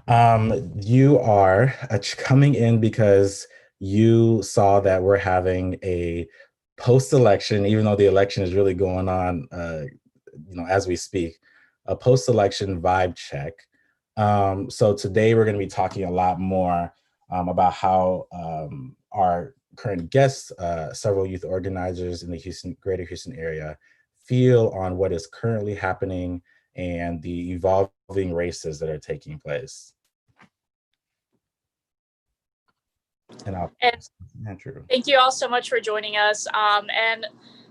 You are coming in because you saw that we're having a post-election, even though the election is really going on, as we speak, a post-election vibe check. So today we're going to be talking a lot more about how our current guests, several youth organizers in the greater Houston area, feel on what is currently happening and the evolving races that are taking place. And I'll And Andrew. thank you all so much for joining us. And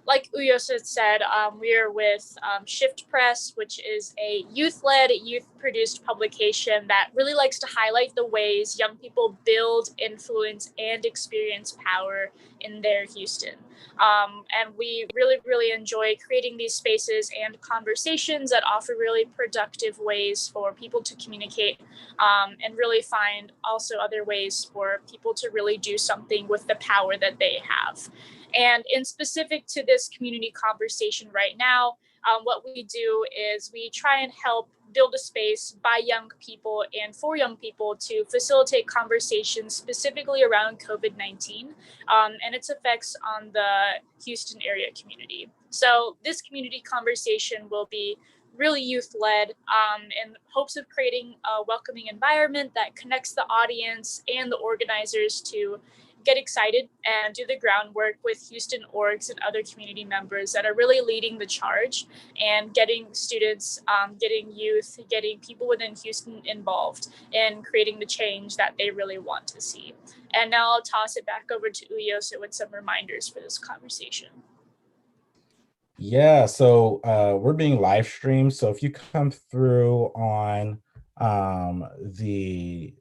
like Uyos had said, we are with Shift Press, which is a youth-led, youth-produced publication that really likes to highlight the ways young people build, influence, and experience power in their Houston. And we really, really enjoy creating these spaces and conversations that offer really productive ways for people to communicate and really find also other ways for people to really do something with the power that they have. And in specific to this community conversation right now, what we do is we try and help build a space by young people and for young people to facilitate conversations specifically around COVID-19 and its effects on the Houston area community. So this community conversation will be really youth-led in hopes of creating a welcoming environment that connects the audience and the organizers to get excited and do the groundwork with Houston orgs and other community members that are really leading the charge and getting students, getting youth, getting people within Houston involved in creating the change that they really want to see. And now I'll toss it back over to Uyosa with some reminders for this conversation. Yeah, so we're being live streamed. So if you come through the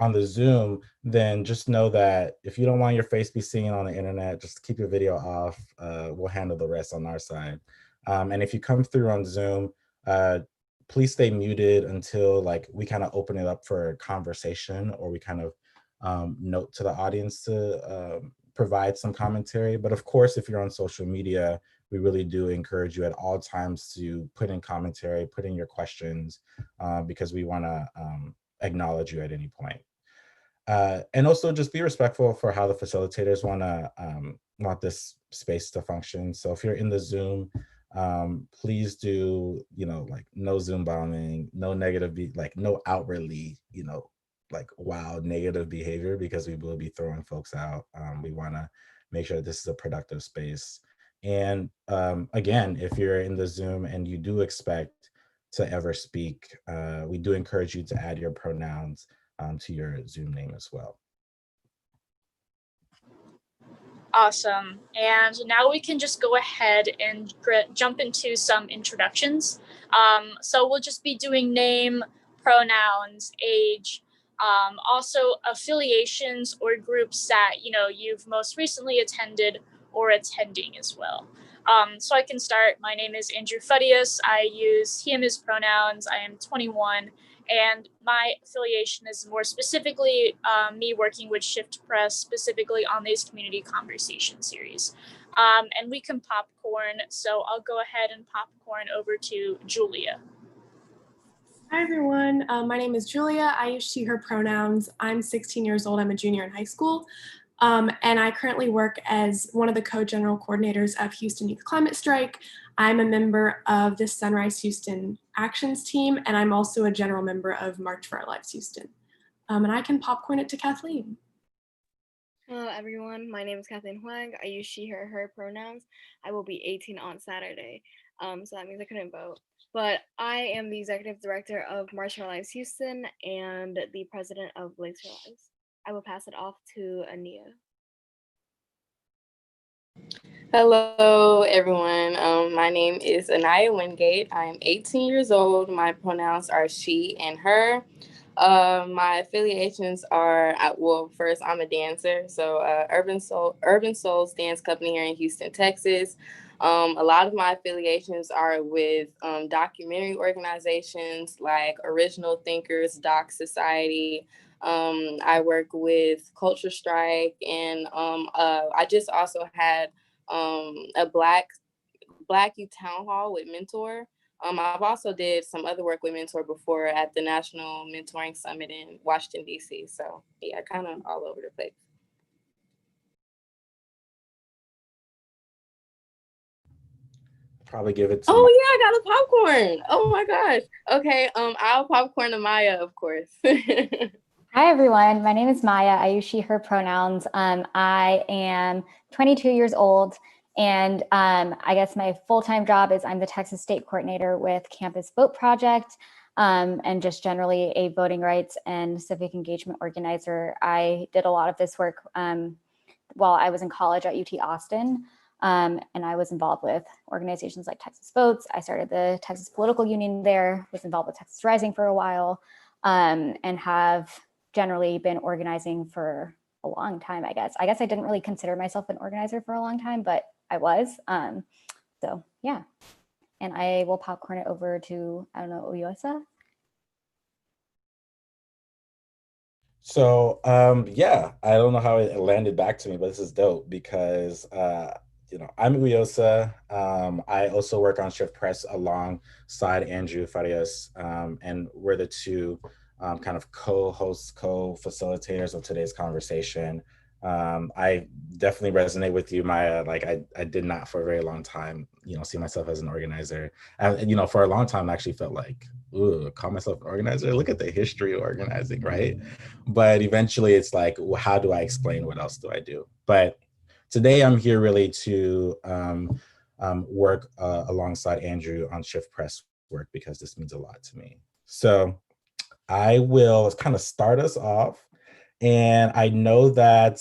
on the Zoom, then just know that if you don't want your face be seen on the internet, just keep your video off. We'll handle the rest on our side. And if you come through on Zoom, please stay muted until like we kind of open it up for conversation, or we kind of note to the audience to provide some commentary. But of course, if you're on social media, we really do encourage you at all times to put in commentary, put in your questions, because we want to acknowledge you at any point. And also just be respectful for how the facilitators want this space to function. So if you're in the Zoom, please do, like no Zoom bombing, no negative, no outwardly, like wild negative behavior, because we will be throwing folks out. We want to make sure this is a productive space. And again, if you're in the Zoom and you do expect to ever speak, we do encourage you to add your pronouns to your Zoom name as well. Awesome. And now we can just go ahead and jump into some introductions. So we'll just be doing name, pronouns, age, also affiliations or groups that you've most recently attended or attending as well. So I can start. My name is Andrew Futius. I use he, him, his pronouns. I am 21. And my affiliation is more specifically me working with Shift Press, specifically on these community conversation series. And we can popcorn. So I'll go ahead and popcorn over to Julia. Hi, everyone. My name is Julia. I use she, her pronouns. I'm 16 years old. I'm a junior in high school. And I currently work as one of the co-general coordinators of Houston Youth Climate Strike. I'm a member of the Sunrise Houston Actions team, and I'm also a general member of March for Our Lives Houston. And I can popcorn it to Kathleen. Hello, everyone. My name is Kathleen Hoang. I use she, her pronouns. I will be 18 on Saturday, so that means I couldn't vote. But I am the executive director of March for Our Lives Houston and the president of Lakes for Lives. I will pass it off to Aniya. Hello, everyone. My name is Aniya Wingate. I'm 18 years old. My pronouns are she and her. My affiliations are, well, first, I'm a dancer. So Urban Souls Dance Company here in Houston, Texas. A lot of my affiliations are with documentary organizations like Original Thinkers, Doc Society. I work with Culture Strike, and I just also had a Black Youth Town Hall with Mentor. I've also did some other work with Mentor before at the National Mentoring Summit in Washington, D.C. So yeah, kind of all over the place. Probably give it to Oh yeah, I got a popcorn. Oh my gosh. Okay, I'll popcorn to Maya, of course. Hi, everyone. My name is Maya. I use she, her pronouns. I am 22 years old, and I guess my full-time job is I'm the Texas State Coordinator with Campus Vote Project, and just generally a voting rights and civic engagement organizer. I did a lot of this work while I was in college at UT Austin, and I was involved with organizations like Texas Votes. I started the Texas Political Union there, was involved with Texas Rising for a while, and have generally been organizing for a long time, I guess. I didn't really consider myself an organizer for a long time, but I was. So yeah. And I will popcorn it over to, I don't know, Uyosa. So yeah, I don't know how it landed back to me, but this is dope because I'm Uyosa. I also work on Shift Press alongside Andrew Farias, and we're the two kind of co-hosts, co-facilitators of today's conversation. I definitely resonate with you, Maya. Like I did not for a very long time, see myself as an organizer. And, for a long time, I actually felt like, ooh, call myself an organizer. Look at the history of organizing, right? But eventually it's like, well, how do I explain what else do I do? But today I'm here really to work alongside Andrew on Shift Press work because this means a lot to me. So I will kind of start us off. And I know that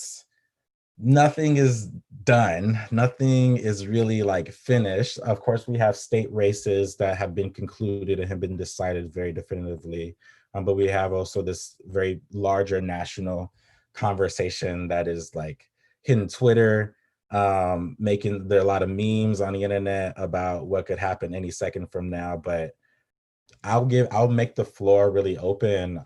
nothing is done. Nothing is really like finished. Of course, we have state races that have been concluded and have been decided very definitively. But we have also this very larger national conversation that is like hitting Twitter, making there are a lot of memes on the internet about what could happen any second from now. But I'll make the floor really open.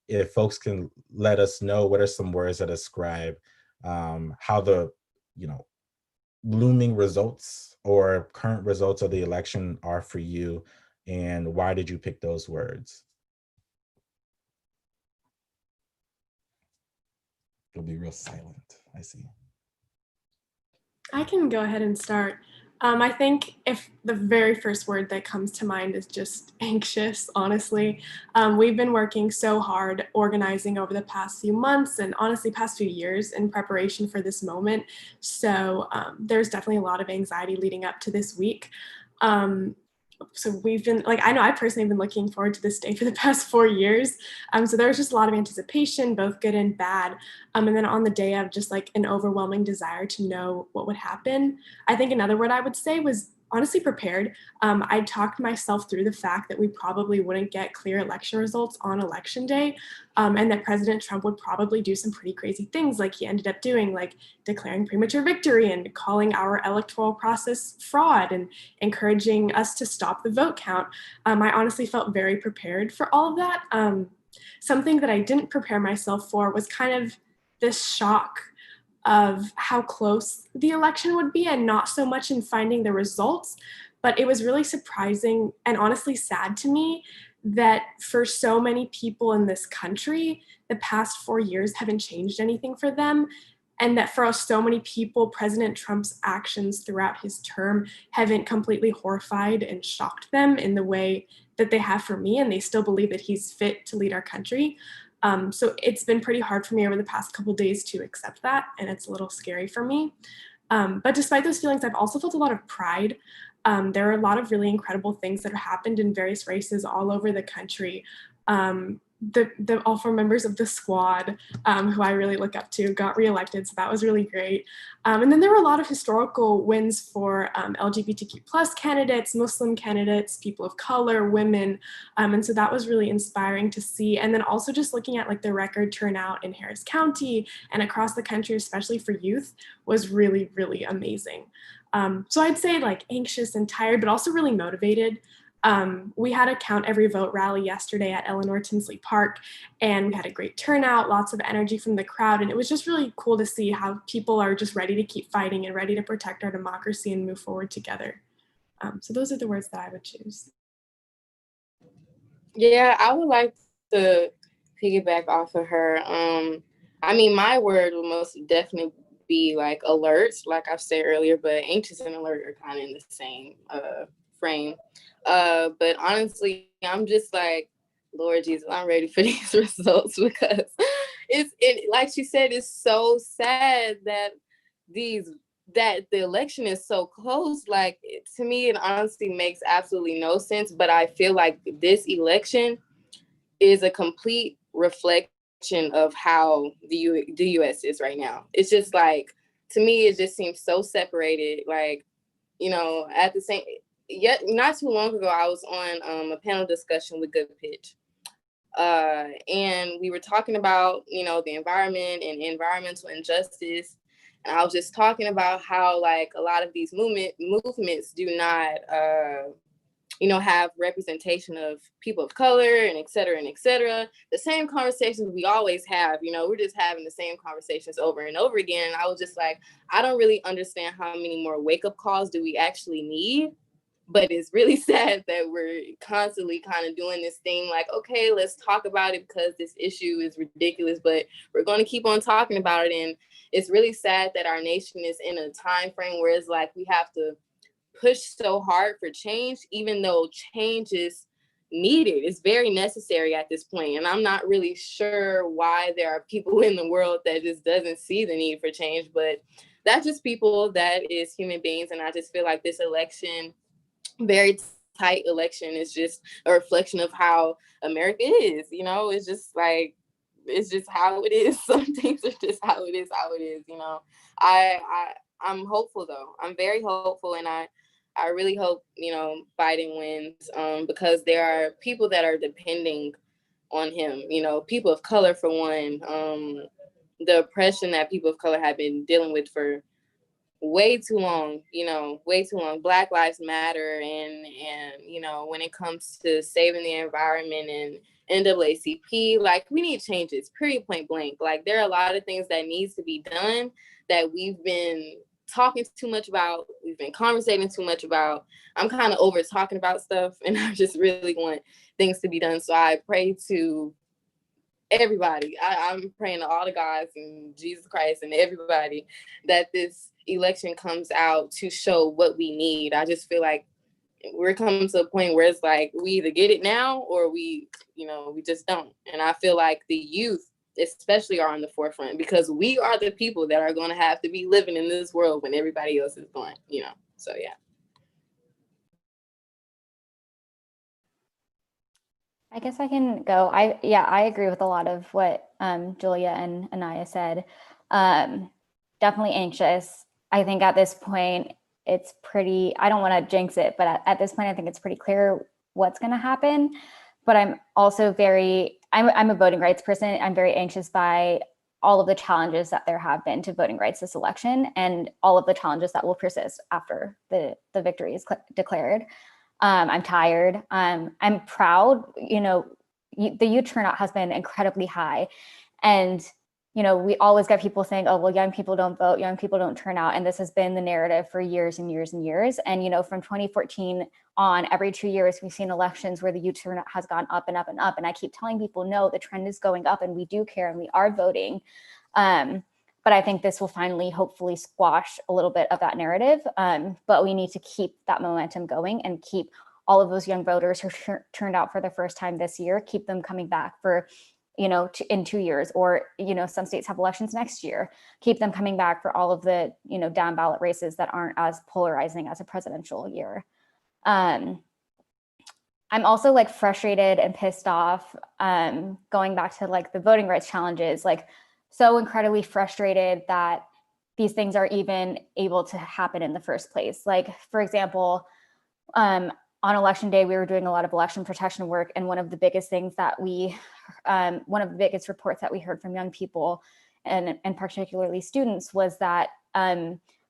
If folks can let us know what are some words that describe how the looming results or current results of the election are for you, and why did you pick those words? It'll be real silent, I see. I can go ahead and start. I think if the very first word that comes to mind is just anxious, honestly. We've been working so hard organizing over the past few months and honestly past few years in preparation for this moment. So there's definitely a lot of anxiety leading up to this week. So we've been like, I know I personally have been looking forward to this day for the past 4 years. So there was just a lot of anticipation, both good and bad. And then on the day of just like an overwhelming desire to know what would happen. I think another word I would say was honestly prepared. I talked myself through the fact that we probably wouldn't get clear election results on election day, and that President Trump would probably do some pretty crazy things like he ended up doing, like declaring premature victory and calling our electoral process fraud and encouraging us to stop the vote count. I honestly felt very prepared for all of that. Something that I didn't prepare myself for was kind of this shock of how close the election would be, and not so much in finding the results, but it was really surprising and honestly sad to me that for so many people in this country, the past 4 years haven't changed anything for them. And that for so many people, President Trump's actions throughout his term haven't completely horrified and shocked them in the way that they have for me, and they still believe that he's fit to lead our country. So it's been pretty hard for me over the past couple days to accept that, and it's a little scary for me. But despite those feelings, I've also felt a lot of pride. There are a lot of really incredible things that have happened in various races all over the country. The all four members of the squad, who I really look up to, got reelected, so that was really great. And then there were a lot of historical wins for LGBTQ plus candidates, Muslim candidates, people of color, women, and so that was really inspiring to see. And then also just looking at like the record turnout in Harris County and across the country, especially for youth, was really, really amazing. So I'd say like anxious and tired, but also really motivated. We had a Count Every Vote rally yesterday at Eleanor Tinsley Park, and we had a great turnout, lots of energy from the crowd, and it was just really cool to see how people are just ready to keep fighting and ready to protect our democracy and move forward together. So those are the words that I would choose. Yeah, I would like to piggyback off of her. I mean, my word would most definitely be like alert, like I've said earlier, but anxious and alert are kind of in the same frame. But honestly, I'm just like, Lord Jesus, I'm ready for these results because like she said, it's so sad that the election is so close. Like, to me, it honestly makes absolutely no sense. But I feel like this election is a complete reflection of how the US is right now. It's just like, to me, it just seems so separated. Like, at the same, yet not too long ago, I was on a panel discussion with Good Pitch. And we were talking about, the environment and environmental injustice. And I was just talking about how, like, a lot of these movements do not, have representation of people of color and et cetera and et cetera. The same conversations we always have, we're just having the same conversations over and over again. And I was just like, I don't really understand how many more wake up calls do we actually need. But it's really sad that we're constantly kind of doing this thing like, okay, let's talk about it because this issue is ridiculous, but we're going to keep on talking about it. And it's really sad that our nation is in a time frame where it's like we have to push so hard for change, even though change is needed. It's very necessary at this point. And I'm not really sure why there are people in the world that just doesn't see the need for change, but that's just people that is human beings. And I just feel like this election, very tight election, is just a reflection of how America is. It's just like, it's just how it is. Some things are just how it is. I I'm hopeful though. I'm very hopeful, and I really hope Biden wins, because there are people that are depending on him. People of color for one. The oppression that people of color have been dealing with for way too long, way too long. Black Lives Matter, and when it comes to saving the environment and NAACP, like, we need changes, period, point blank. Like, there are a lot of things that needs to be done that we've been talking too much about, we've been conversating too much about. I'm kind of over talking about stuff, and I just really want things to be done. So I pray to everybody. I'm praying to all the gods and Jesus Christ and everybody that this election comes out to show what we need. I just feel like we're coming to a point where it's like we either get it now or we just don't. And I feel like the youth especially are on the forefront because we are the people that are going to have to be living in this world when everybody else is going, So yeah. I guess I can go. I agree with a lot of what Julia and Aniya said. Definitely anxious. I think at this point it's pretty, I don't want to jinx it, but at this point I think it's pretty clear what's going to happen. But I'm also I'm a voting rights person. I'm very anxious by all of the challenges that there have been to voting rights this election and all of the challenges that will persist after the victory is declared. I'm tired. I'm proud. The youth turnout has been incredibly high. And, we always get people saying, oh, well, young people don't vote, young people don't turn out. And this has been the narrative for years and years and years. And, from 2014 on, every 2 years, we've seen elections where the youth turnout has gone up and up and up. And I keep telling people, no, the trend is going up and we do care and we are voting. But I think this will finally, hopefully, squash a little bit of that narrative. But we need to keep that momentum going and keep all of those young voters who turned out for the first time this year, keep them coming back for, in 2 years, or, some states have elections next year, keep them coming back for all of the, down ballot races that aren't as polarizing as a presidential year. I'm also frustrated and pissed off, going back to the voting rights challenges, so incredibly frustrated that these things are even able to happen in the first place. For example, on election day, we were doing a lot of election protection work. And one of the biggest things that one of the biggest reports that we heard from young people and particularly students was that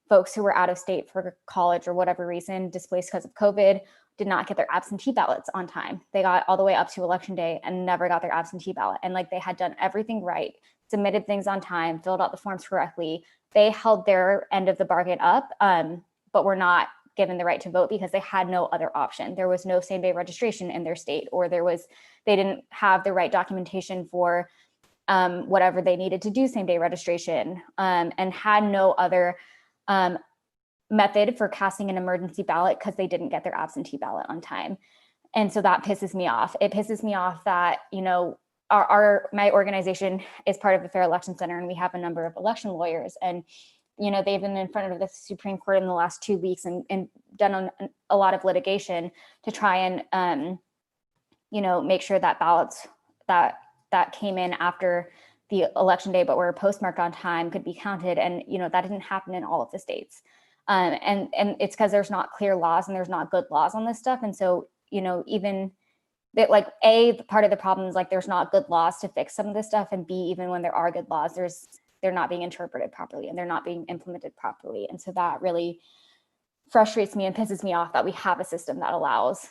folks who were out of state for college or whatever reason, displaced because of COVID, did not get their absentee ballots on time. They got all the way up to election day and never got their absentee ballot. And they had done everything right, submitted things on time, filled out the forms correctly. They held their end of the bargain up, but were not given the right to vote because they had no other option. There was no same-day registration in their state, or they didn't have the right documentation for whatever they needed to do same-day registration, and had no other method for casting an emergency ballot because they didn't get their absentee ballot on time. And so that pisses me off. It pisses me off that, you know, my organization is part of the Fair Election Center, and we have a number of election lawyers, and you know, they've been in front of the Supreme Court in the last 2 weeks and done a lot of litigation to try and you know, make sure that ballots that came in after the election day but were postmarked on time could be counted. And you know, that didn't happen in all of the states, and it's because there's not clear laws and there's not good laws on this stuff. And so, you know, even that, like, part of the problem is like there's not good laws to fix some of this stuff, and B, even when there are good laws, they're not being interpreted properly and they're not being implemented properly. And so that really frustrates me and pisses me off that we have a system that allows,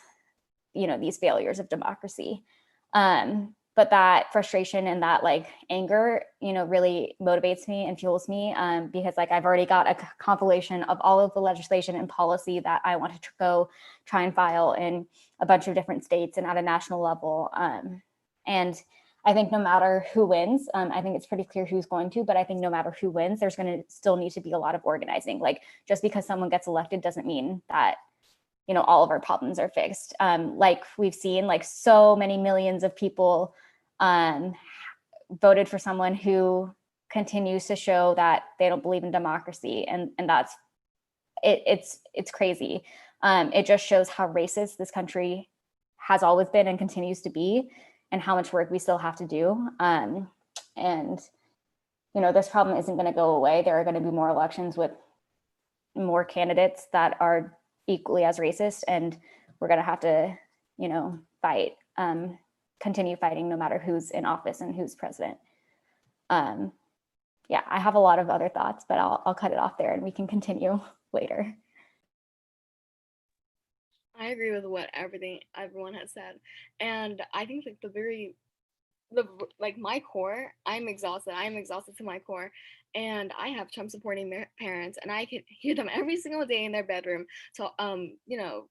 you know, these failures of democracy. But that frustration and that like anger, you know, really motivates me and fuels me, because like I've already got a compilation of all of the legislation and policy that I want to go try and file in a bunch of different states and at a national level. And I think no matter who wins, I think it's pretty clear who's going to, but I think no matter who wins, there's going to still need to be a lot of organizing. Like, just because someone gets elected doesn't mean that, you know, all of our problems are fixed. Like we've seen, like so many millions of people voted for someone who continues to show that they don't believe in democracy, and that's it's crazy. It just shows how racist this country has always been and continues to be, and how much work we still have to do. And you know, this problem isn't going to go away. There are going to be more elections with more candidates that are equally as racist, and we're going to have to, you know, fight, continue fighting no matter who's in office and who's president. Yeah, I have a lot of other thoughts, but I'll cut it off there and we can continue later. I agree with what everyone has said, and I think like my core, I'm exhausted to my core, and I have Trump supporting parents, and I can hear them every single day in their bedroom. So you know,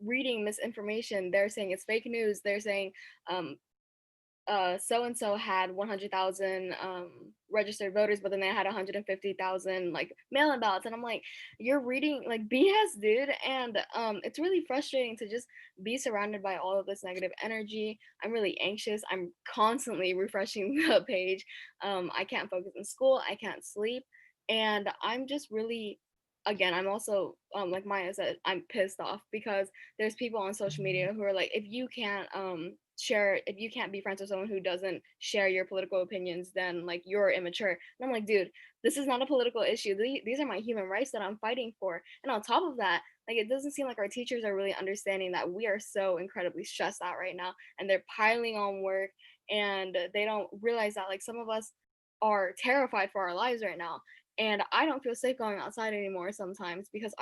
reading misinformation. They're saying it's fake news. They're saying so and so had 100,000 registered voters, but then they had 150,000 like mail-in ballots, and I'm like, you're reading like BS, dude. And it's really frustrating to just be surrounded by all of this negative energy. I'm really anxious. I'm constantly refreshing the page. I can't focus in school. I can't sleep, and I'm just really, again, I'm also like Maya said, I'm pissed off because there's people on social media who are like, if you can't be friends with someone who doesn't share your political opinions, then like you're immature. And I'm like, dude, this is not a political issue. These are my human rights that I'm fighting for. And on top of that, like, it doesn't seem like our teachers are really understanding that we are so incredibly stressed out right now, and they're piling on work, and they don't realize that like some of us are terrified for our lives right now. And I don't feel safe going outside anymore sometimes because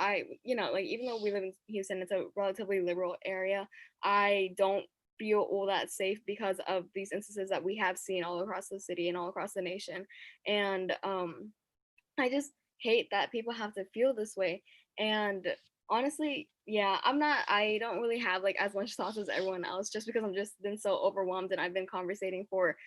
you know, like, even though we live in Houston, it's a relatively liberal area, I don't feel all that safe because of these instances that we have seen all across the city and all across the nation. And I just hate that people have to feel this way. And honestly, yeah, I don't really have like as much thoughts as everyone else, just because I'm just been so overwhelmed, and I've been conversating for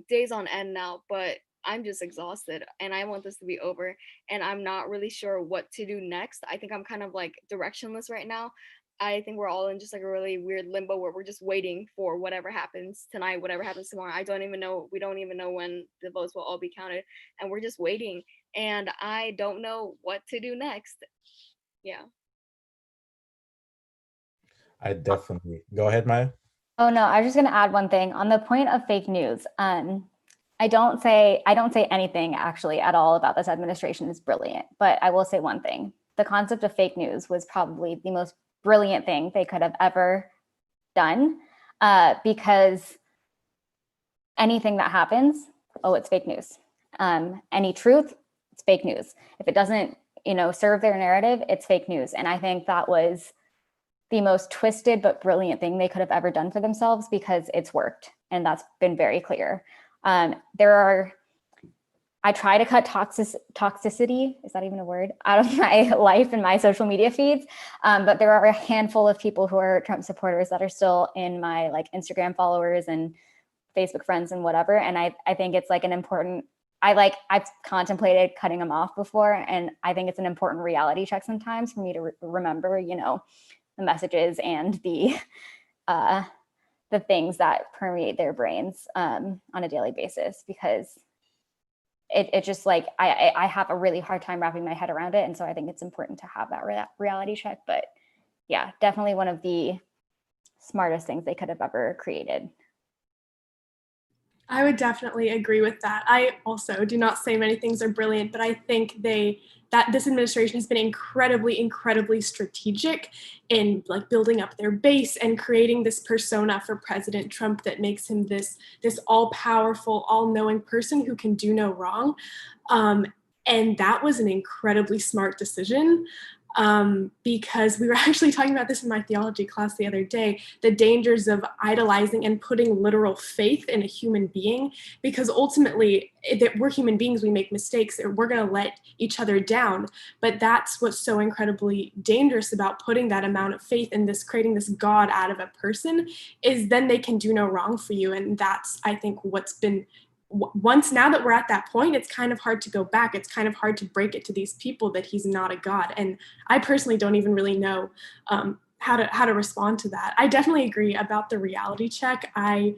days on end now. But I'm just exhausted, and I want this to be over, and I'm not really sure what to do next. I think I'm kind of like directionless right now. I think we're all in just like a really weird limbo where we're just waiting for whatever happens tonight, whatever happens tomorrow. We don't even know when the votes will all be counted, and we're just waiting, and I don't know what to do next. Yeah. I definitely go ahead, Maya. Oh no, I was just going to add one thing on the point of fake news. I don't say anything actually at all about this administration is brilliant, but I will say one thing. The concept of fake news was probably the most brilliant thing they could have ever done, because anything that happens, oh, it's fake news. Any truth, it's fake news. If it doesn't, you know, serve their narrative, it's fake news. And I think that was the most twisted but brilliant thing they could have ever done for themselves, because it's worked, and that's been very clear. There are I try to cut toxicity, is that even a word, out of my life and my social media feeds. But there are a handful of people who are Trump supporters that are still in my like Instagram followers and Facebook friends and whatever. And I think it's like an important, I've contemplated cutting them off before. And I think it's an important reality check sometimes for me to remember, you know, the messages and the things that permeate their brains on a daily basis, because it just like I have a really hard time wrapping my head around it. And so I think it's important to have that reality check. But yeah, definitely one of the smartest things they could have ever created. I would definitely agree with that. I also do not say many things are brilliant, but I think that this administration has been incredibly strategic in like building up their base and creating this persona for President Trump that makes him this all-powerful, all-knowing person who can do no wrong. And that was an incredibly smart decision. Because we were actually talking about this in my theology class the other day, the dangers of idolizing and putting literal faith in a human being, because ultimately that we're human beings, we make mistakes, or we're going to let each other down. But that's what's so incredibly dangerous about putting that amount of faith in this, creating this God out of a person, is then they can do no wrong for you. And that's, I think, what's been once now that we're at that point, it's kind of hard to go back. It's kind of hard to break it to these people that he's not a God. And I personally don't even really know how to respond to that. I definitely agree about the reality check. I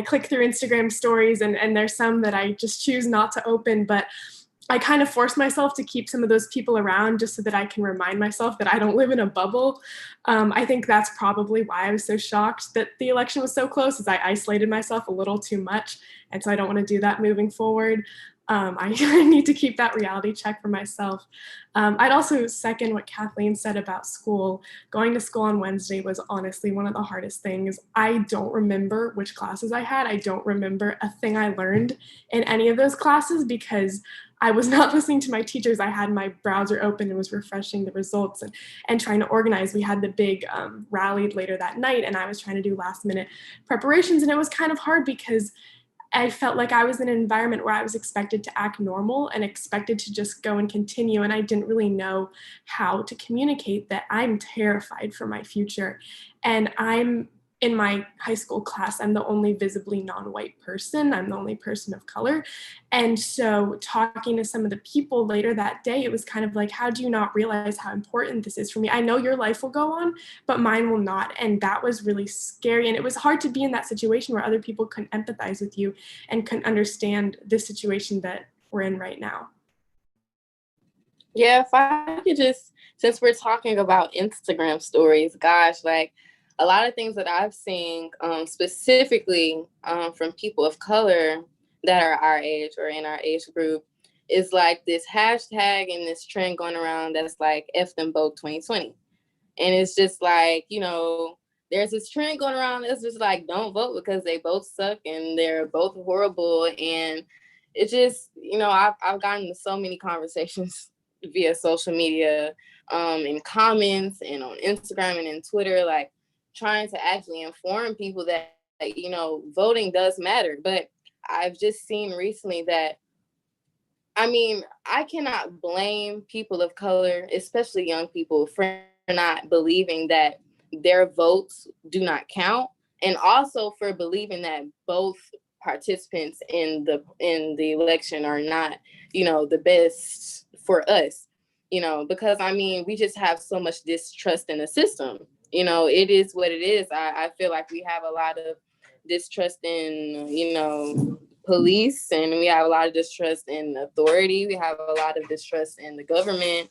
click through Instagram stories and there's some that I just choose not to open, but I kind of force myself to keep some of those people around just so that I can remind myself that I don't live in a bubble. I think that's probably why I was so shocked that the election was so close, is I isolated myself a little too much. And so I don't want to do that moving forward. I need to keep that reality check for myself. I'd also second what Kathleen said about school. Going to school on Wednesday was honestly one of the hardest things. I don't remember which classes I had. I don't remember a thing I learned in any of those classes because I was not listening to my teachers. I had my browser open and was refreshing the results and trying to organize. We had the big rally later that night, and I was trying to do last minute preparations. And it was kind of hard because I felt like I was in an environment where I was expected to act normal and expected to just go and continue. And I didn't really know how to communicate that I'm terrified for my future. And I'm in my high school class, I'm the only visibly non-white person. I'm the only person of color. And so talking to some of the people later that day, it was kind of like, how do you not realize how important this is for me? I know your life will go on, but mine will not. And that was really scary. And it was hard to be in that situation where other people couldn't empathize with you and couldn't understand the situation that we're in right now. Yeah, if I could just, since we're talking about Instagram stories, gosh, like a lot of things that I've seen specifically from people of color that are our age or in our age group is like this hashtag and this trend going around that's like F them both 2020. And it's just like, you know, there's this trend going around that's just like, don't vote because they both suck and they're both horrible. And it just, you know, I've gotten into so many conversations via social media, in comments and on Instagram and in Twitter, like trying to actually inform people that, you know, voting does matter. But I've just seen recently that, I mean, I cannot blame people of color, especially young people, for not believing that their votes do not count, and also for believing that both participants in the election are not, you know, the best for us, you know, because I mean, we just have so much distrust in the system. You know, it is what it is. I feel like we have a lot of distrust in, you know, police, and we have a lot of distrust in authority. We have a lot of distrust in the government.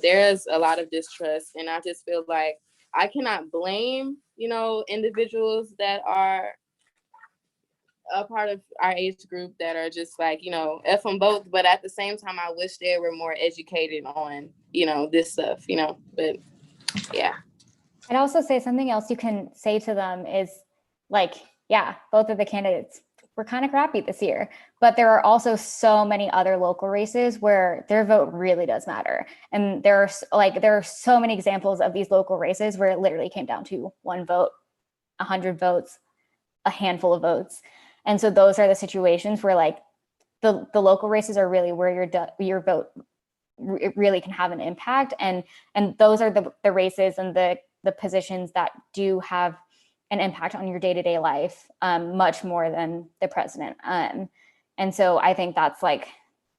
There's a lot of distrust, and I just feel like I cannot blame, you know, individuals that are a part of our age group that are just like, you know, F them both. But at the same time, I wish they were more educated on, you know, this stuff, you know, but yeah. I'd also say something else you can say to them is like, yeah, both of the candidates were kind of crappy this year, but there are also so many other local races where their vote really does matter. And there are so many examples of these local races where it literally came down to one vote, 100 votes, a handful of votes. And so those are the situations where like the local races are really where your vote really can have an impact, and those are the races and the positions that do have an impact on your day-to-day life, much more than the president. And so I think that's like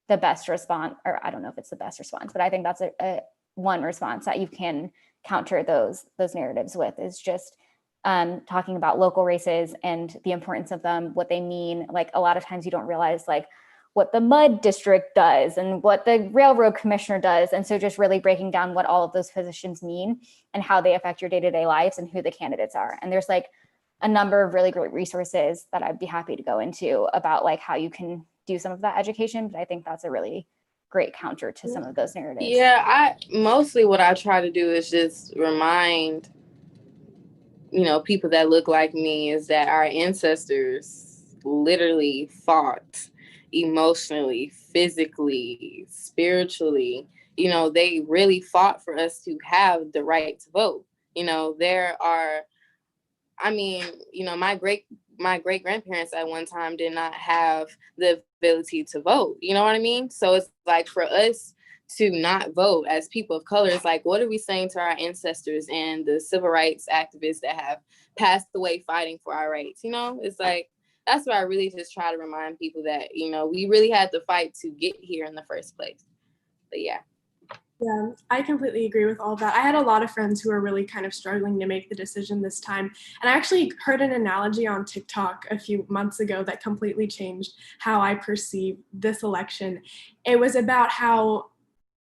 the best response, or I don't know if it's the best response, but I think that's a one response that you can counter those narratives with, is just talking about local races and the importance of them, what they mean. Like a lot of times you don't realize like what the mud district does and what the railroad commissioner does. And so just really breaking down what all of those positions mean and how they affect your day-to-day lives and who the candidates are. And there's like a number of really great resources that I'd be happy to go into about like how you can do some of that education. But I think that's a really great counter to some of those narratives. Yeah, mostly what I try to do is just remind, people that look like me, is that our ancestors literally fought emotionally, physically, spiritually. They really fought for us to have the right to vote. There are, my great grandparents at one time did not have the ability to vote. You know what I mean? So it's like, for us to not vote as people of color, it's like, what are we saying to our ancestors and the civil rights activists that have passed away fighting for our rights? It's like, that's why I really just try to remind people that, we really had to fight to get here in the first place. But yeah. Yeah, I completely agree with all of that. I had a lot of friends who were really kind of struggling to make the decision this time. And I actually heard an analogy on TikTok a few months ago that completely changed how I perceive this election. It was about how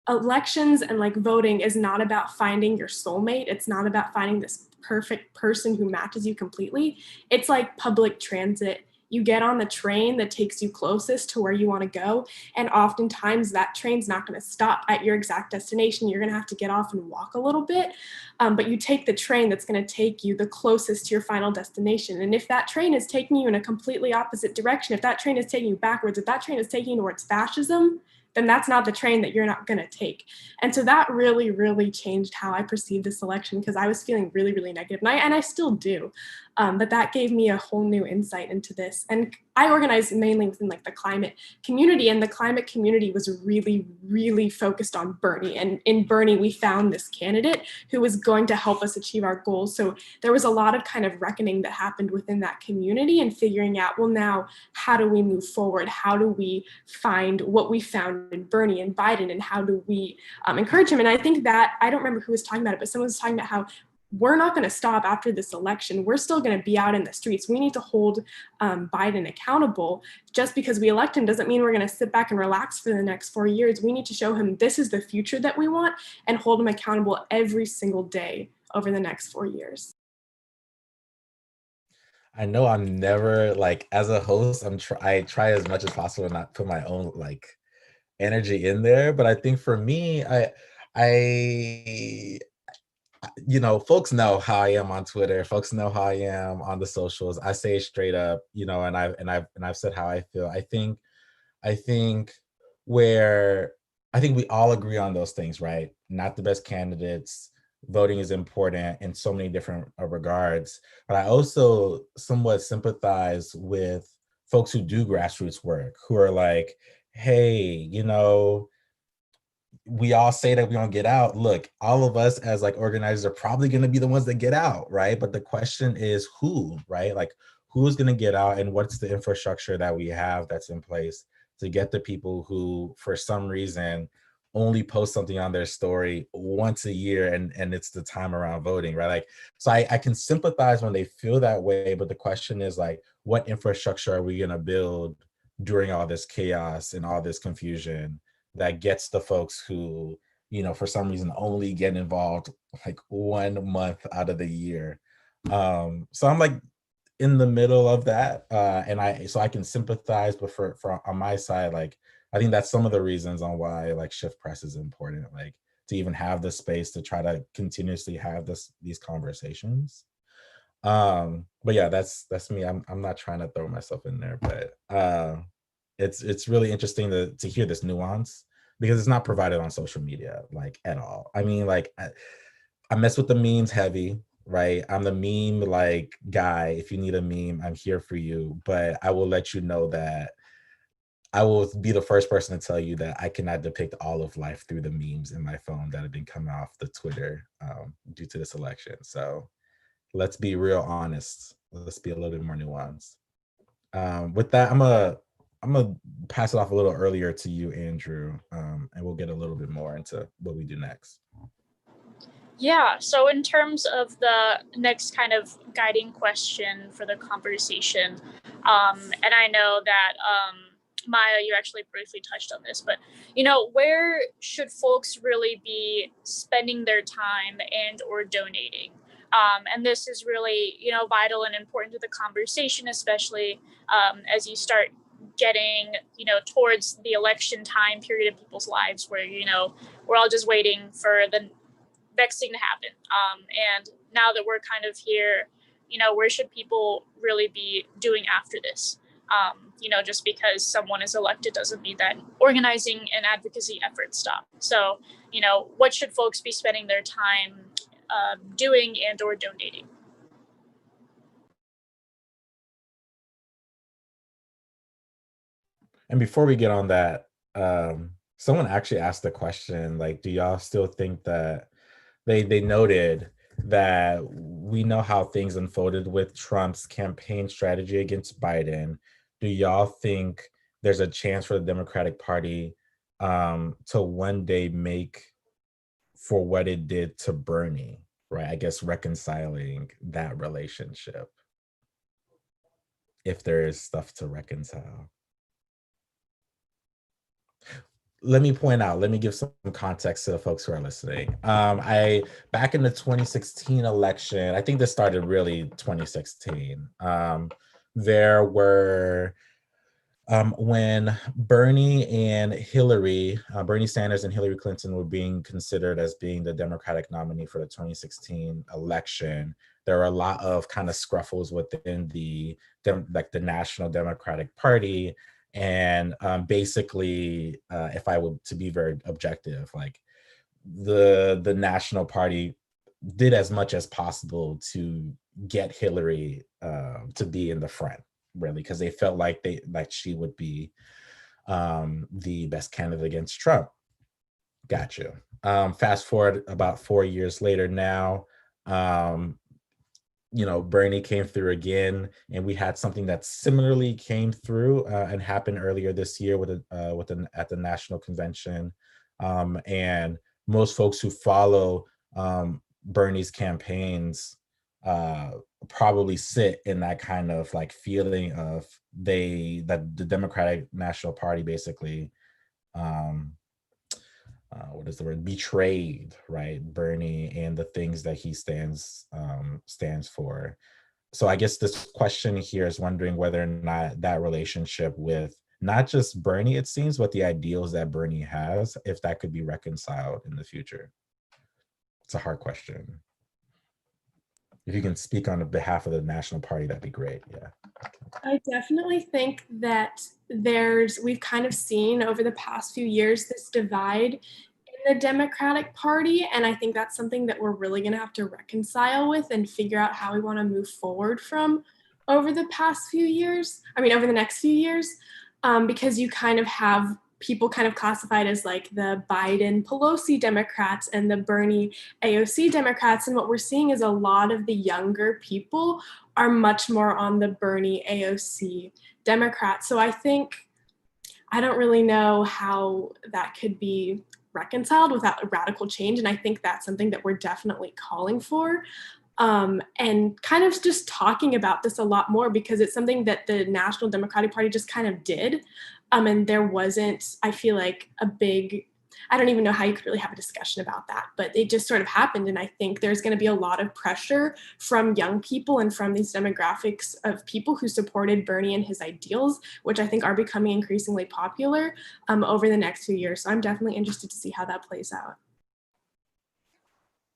elections and like voting is not about finding your soulmate. It's not about finding this perfect person who matches you completely. It's like public transit. You get on the train that takes you closest to where you want to go, and oftentimes that train's not going to stop at your exact destination. You're going to have to get off and walk a little bit, but you take the train that's going to take you the closest to your final destination. And if that train is taking you in a completely opposite direction, if that train is taking you backwards, if that train is taking you towards fascism, then that's not the train that you're not going to take. And so that really, really changed how I perceived this election, because I was feeling really, really negative, and I still do. But that gave me a whole new insight into this. And I organized mainly within like the climate community, and the climate community was really, really focused on Bernie. And in Bernie, we found this candidate who was going to help us achieve our goals. So there was a lot of kind of reckoning that happened within that community and figuring out, well, now how do we move forward? How do we find what we found in Bernie and Biden, and how do we encourage him? And I think that, I don't remember who was talking about it, but someone was talking about how we're not going to stop after this election. We're still going to be out in the streets. We need to hold Biden accountable. Just because we elect him doesn't mean we're going to sit back and relax for the next 4 years. We need to show him this is the future that we want and hold him accountable every single day over the next 4 years. I know I'm never, like, as a host, I try as much as possible to not put my own like energy in there. But I think for me, I folks know how I am on Twitter. Folks know how I am on the socials. I say it straight up, and I've said how I feel. I think where I think we all agree on those things, right? Not the best candidates. Voting is important in so many different regards. But I also somewhat sympathize with folks who do grassroots work, who are like, hey, we all say that we don't get out. Look, all of us as like organizers are probably going to be the ones that get out, right? But the question is who, right? Like, who's going to get out, and what's the infrastructure that we have that's in place to get the people who, for some reason, only post something on their story once a year, and it's the time around voting, right? Like, so I can sympathize when they feel that way, but the question is like, what infrastructure are we going to build during all this chaos and all this confusion that gets the folks who, for some reason only get involved like 1 month out of the year. So I'm like in the middle of that. And I can sympathize, but for on my side, like, I think that's some of the reasons on why like Shift Press is important, like to even have the space to try to continuously have these conversations. But yeah, that's me. I'm not trying to throw myself in there, but it's really interesting to hear this nuance, because it's not provided on social media like at all. I mean, like I mess with the memes heavy, right? I'm the meme like guy. If you need a meme, I'm here for you. But I will let you know that I will be the first person to tell you that I cannot depict all of life through the memes in my phone that have been coming off the Twitter due to this election. So let's be real honest. Let's be a little bit more nuanced. With that, I'm gonna pass it off a little earlier to you, Andrew, and we'll get a little bit more into what we do next. Yeah, so in terms of the next kind of guiding question for the conversation, and I know that Maya, you actually briefly touched on this, but where should folks really be spending their time and or donating? And this is really vital and important to the conversation, especially as you start getting towards the election time period of people's lives, where we're all just waiting for the next thing to happen. And now that we're kind of here, where should people really be doing after this? Just because someone is elected doesn't mean that organizing and advocacy efforts stop. So, what should folks be spending their time doing and or donating? And before we get on that, someone actually asked the question, like, do y'all still think that they noted that we know how things unfolded with Trump's campaign strategy against Biden. Do y'all think there's a chance for the Democratic Party to one day make for what it did to Bernie, right? I guess reconciling that relationship, if there is stuff to reconcile. Let me point out, let me give some context to the folks who are listening. I back in the 2016 election, I think this started really 2016. There were when Bernie Sanders and Hillary Clinton were being considered as being the Democratic nominee for the 2016 election, there were a lot of kind of scruffles within the National Democratic Party. And basically, if I were to be very objective, like the National Party did as much as possible to get Hillary to be in the front, really, because they felt like she would be the best candidate against Trump. Got you. Fast forward about 4 years later now, Bernie came through again, and we had something that similarly came through and happened earlier this year at the national convention. And most folks who follow Bernie's campaigns probably sit in that kind of like feeling of that the Democratic National Party basically what is the word, betrayed, right, Bernie and the things that he stands for. So I guess this question here is wondering whether or not that relationship with not just Bernie, it seems, but the ideals that Bernie has, if that could be reconciled in the future. It's a hard question. If you can speak on behalf of the National Party, that'd be great. Yeah. I definitely think that we've kind of seen over the past few years this divide in the Democratic Party, and I think that's something that we're really going to have to reconcile with and figure out how we want to move forward from over the next few years, because you kind of have people kind of classified as like the Biden Pelosi Democrats and the Bernie AOC Democrats. And what we're seeing is a lot of the younger people are much more on the Bernie AOC Democrats. So I don't really know how that could be reconciled without a radical change. And I think that's something that we're definitely calling for. And kind of just talking about this a lot more, because it's something that the National Democratic Party just kind of did. And there wasn't, I feel like, I don't even know how you could really have a discussion about that, but it just sort of happened. And I think there's going to be a lot of pressure from young people and from these demographics of people who supported Bernie and his ideals, which I think are becoming increasingly popular over the next few years. So I'm definitely interested to see how that plays out.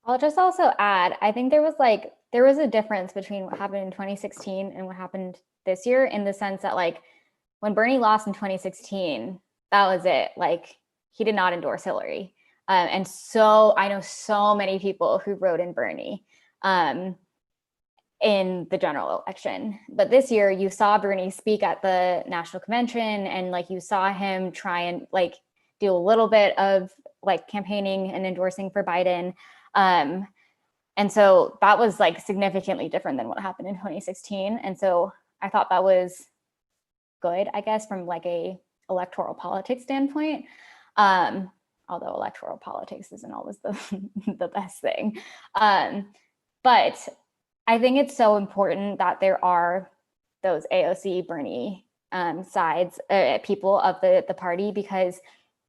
I'll just also add, I think there was a difference between what happened in 2016 and what happened this year, in the sense that like when Bernie lost in 2016, that was it. Like, he did not endorse Hillary. And so I know so many people who wrote in Bernie. in the general election. But this year you saw Bernie speak at the national convention, and like you saw him try and like do a little bit of like campaigning and endorsing for Biden. And so that was like significantly different than what happened in 2016. And so I thought that was good, I guess, from like a electoral politics standpoint. Although electoral politics isn't always the, the best thing. But I think it's so important that there are those AOC Bernie sides, people of the party, because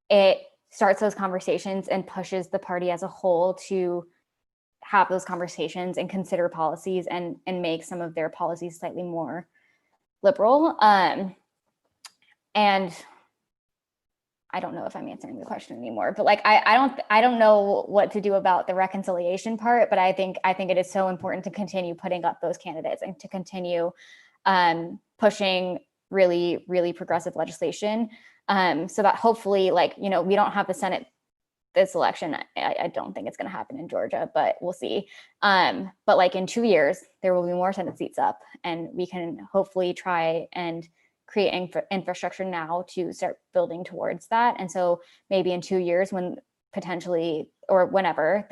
it starts those conversations and pushes the party as a whole to have those conversations and consider policies and make some of their policies slightly more liberal. And I don't know if I'm answering the question anymore, but like I don't know what to do about the reconciliation part, but I think it is so important to continue putting up those candidates and to continue pushing really, really progressive legislation, so that hopefully, like, you know, we don't have the Senate this election. I don't think it's going to happen in Georgia, but we'll see. But like in 2 years, there will be more Senate seats up, and we can hopefully try and create infrastructure now to start building towards that. And so maybe in 2 years, when potentially, or whenever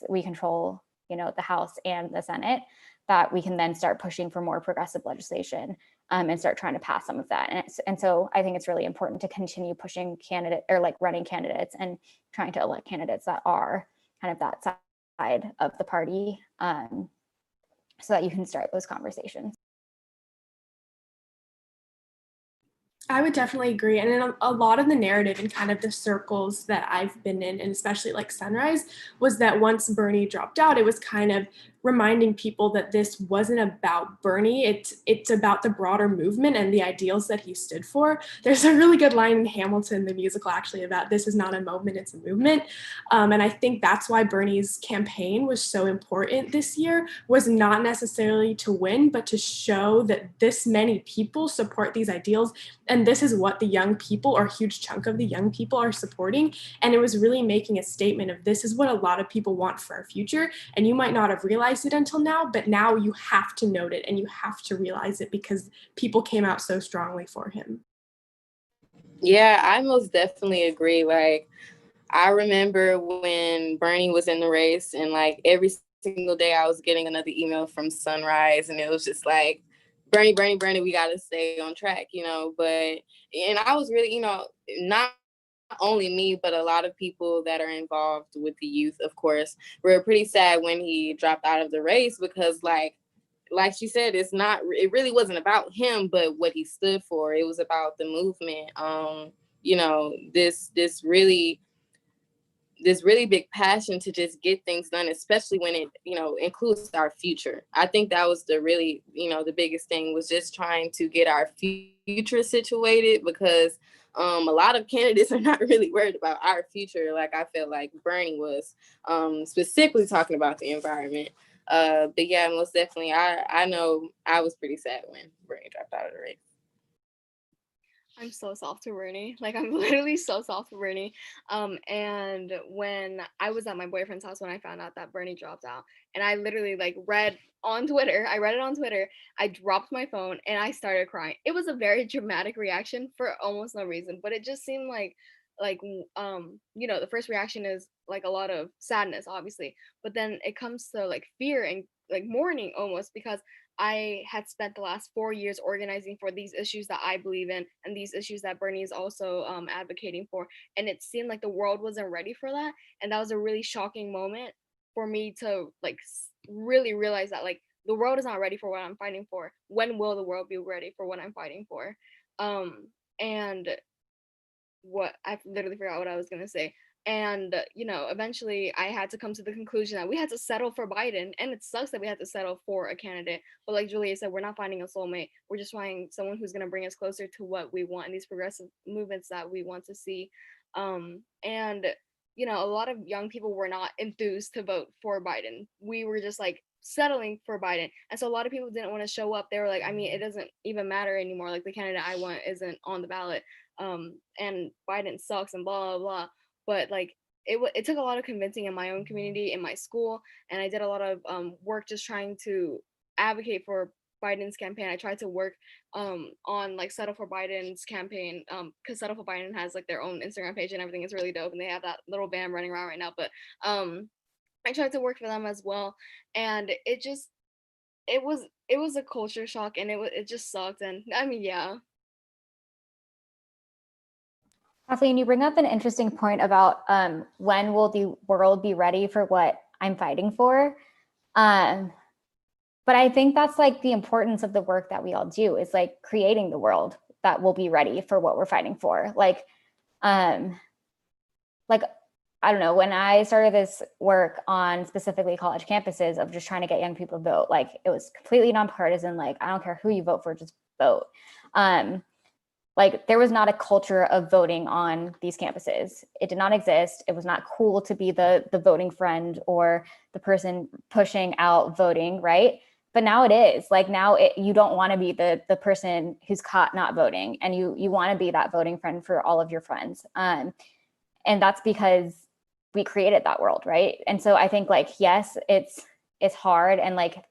we control, you know, the House and the Senate, that we can then start pushing for more progressive legislation, and start trying to pass some of that. And so I think it's really important to continue pushing running candidates and trying to elect candidates that are kind of that side of the party, so that you can start those conversations. I would definitely agree. And in a lot of the narrative and kind of the circles that I've been in, and especially like Sunrise, was that once Bernie dropped out, it was kind of reminding people that this wasn't about Bernie. It's about the broader movement and the ideals that he stood for. There's a really good line in Hamilton, the musical, actually, about this is not a moment, it's a movement. And I think that's why Bernie's campaign was so important this year, was not necessarily to win, but to show that this many people support these ideals. And this is what the young people, or a huge chunk of the young people, are supporting. And it was really making a statement of this is what a lot of people want for our future. And you might not have realized it until now, but now you have to note it and you have to realize it because people came out so strongly for him. Yeah, I most definitely agree. Like, I remember when Bernie was in the race, and like every single day I was getting another email from Sunrise, and it was just like, Bernie, Bernie, Bernie, we got to stay on track, you know. And I was really, you know, not only me, but a lot of people that are involved with the youth, of course, were pretty sad when he dropped out of the race, because like she said, it really wasn't about him, but what he stood for. It was about the movement. You know, this really big passion to just get things done, especially when it, you know, includes our future. I think that was the really, you know, the biggest thing, was just trying to get our future situated, because a lot of candidates are not really worried about our future. Like, I feel like Bernie was specifically talking about the environment. But yeah, most definitely, I know I was pretty sad when Bernie dropped out of the race. I'm so soft to Bernie. Like, I'm literally so soft to Bernie. And when I was at my boyfriend's house, when I found out that Bernie dropped out, and I literally like read it on Twitter, I dropped my phone and I started crying. It was a very dramatic reaction for almost no reason, but it just seemed like you know, the first reaction is like a lot of sadness, obviously, but then it comes to like fear and like mourning almost, because I had spent the last 4 years organizing for these issues that I believe in, and these issues that Bernie is also advocating for. And it seemed like the world wasn't ready for that. And that was a really shocking moment for me to like really realize that like the world is not ready for what I'm fighting for. When will the world be ready for what I'm fighting for? And what I literally forgot what I was gonna say. And you know, eventually I had to come to the conclusion that we had to settle for Biden, and it sucks that we had to settle for a candidate. But like Julia said, we're not finding a soulmate. We're just finding someone who's gonna bring us closer to what we want in these progressive movements that we want to see. And you know, a lot of young people were not enthused to vote for Biden. We were just like settling for Biden. And so a lot of people didn't want to show up. They were like, I mean, it doesn't even matter anymore. Like, the candidate I want isn't on the ballot. And Biden sucks and blah blah blah. But like it took a lot of convincing in my own community, in my school, and I did a lot of work just trying to advocate for Biden's campaign. I tried to work on like Settle for Biden's campaign, because Settle for Biden has like their own Instagram page and everything is really dope, and they have that little band running around right now. But I tried to work for them as well, and it was a culture shock, and it just sucked. And I mean, yeah. Kathleen, you bring up an interesting point about when will the world be ready for what I'm fighting for? But I think that's like the importance of the work that we all do, is like creating the world that will be ready for what we're fighting for. Like I don't know, when I started this work on specifically college campuses of just trying to get young people to vote, like it was completely nonpartisan. Like, I don't care who you vote for, just vote. Like there was not a culture of voting on these campuses. It did not exist. It was not cool to be the voting friend or the person pushing out voting, right? But now it is. Like now you don't want to be the person who's caught not voting, and you want to be that voting friend for all of your friends. And that's because we created that world, right? And so I think like, yes, it's hard, and like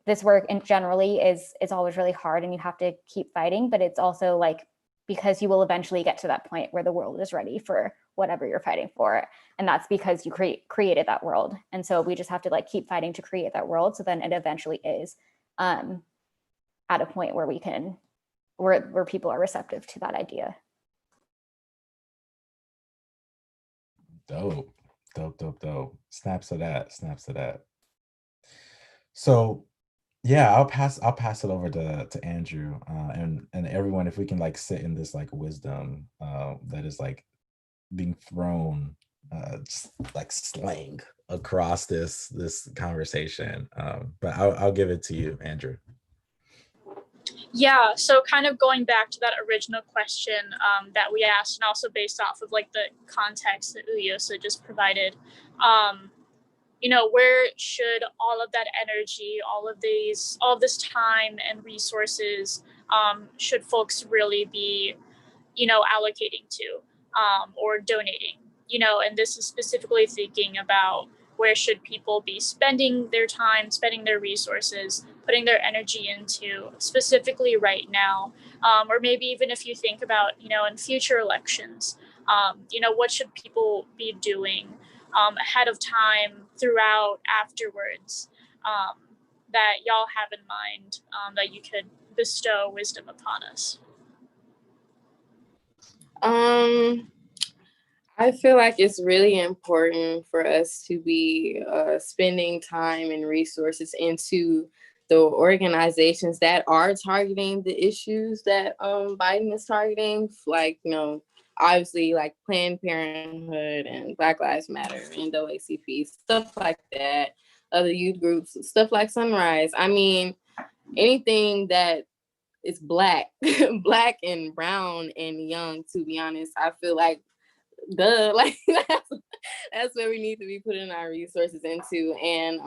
this work in generally is always really hard, and you have to keep fighting, but it's also like, because you will eventually get to that point where the world is ready for whatever you're fighting for. And that's because you created that world. And so we just have to like keep fighting to create that world. So then it eventually is at a point where where people are receptive to that idea. Dope. Snaps to that. So yeah, I'll pass it over to Andrew and everyone, if we can like sit in this like wisdom that is like being thrown just like slang across this conversation. But I'll give it to you, Andrew. Yeah, so kind of going back to that original question that we asked, and also based off of like the context that Uyosa just provided, where should all of that energy, all of this time and resources, should folks really be, allocating to or donating? And this is specifically thinking about where should people be spending their time, spending their resources, putting their energy into specifically right now, or maybe even if you think about, in future elections, what should people be doing ahead of time, throughout, afterwards, that y'all have in mind, that you could bestow wisdom upon us? I feel like it's really important for us to be spending time and resources into the organizations that are targeting the issues that Biden is targeting, like, obviously like Planned Parenthood and Black Lives Matter, NAACP, stuff like that, other youth groups, stuff like Sunrise. I mean, anything that is Black, Black and brown and young, to be honest, I feel like like that's where we need to be putting our resources into. And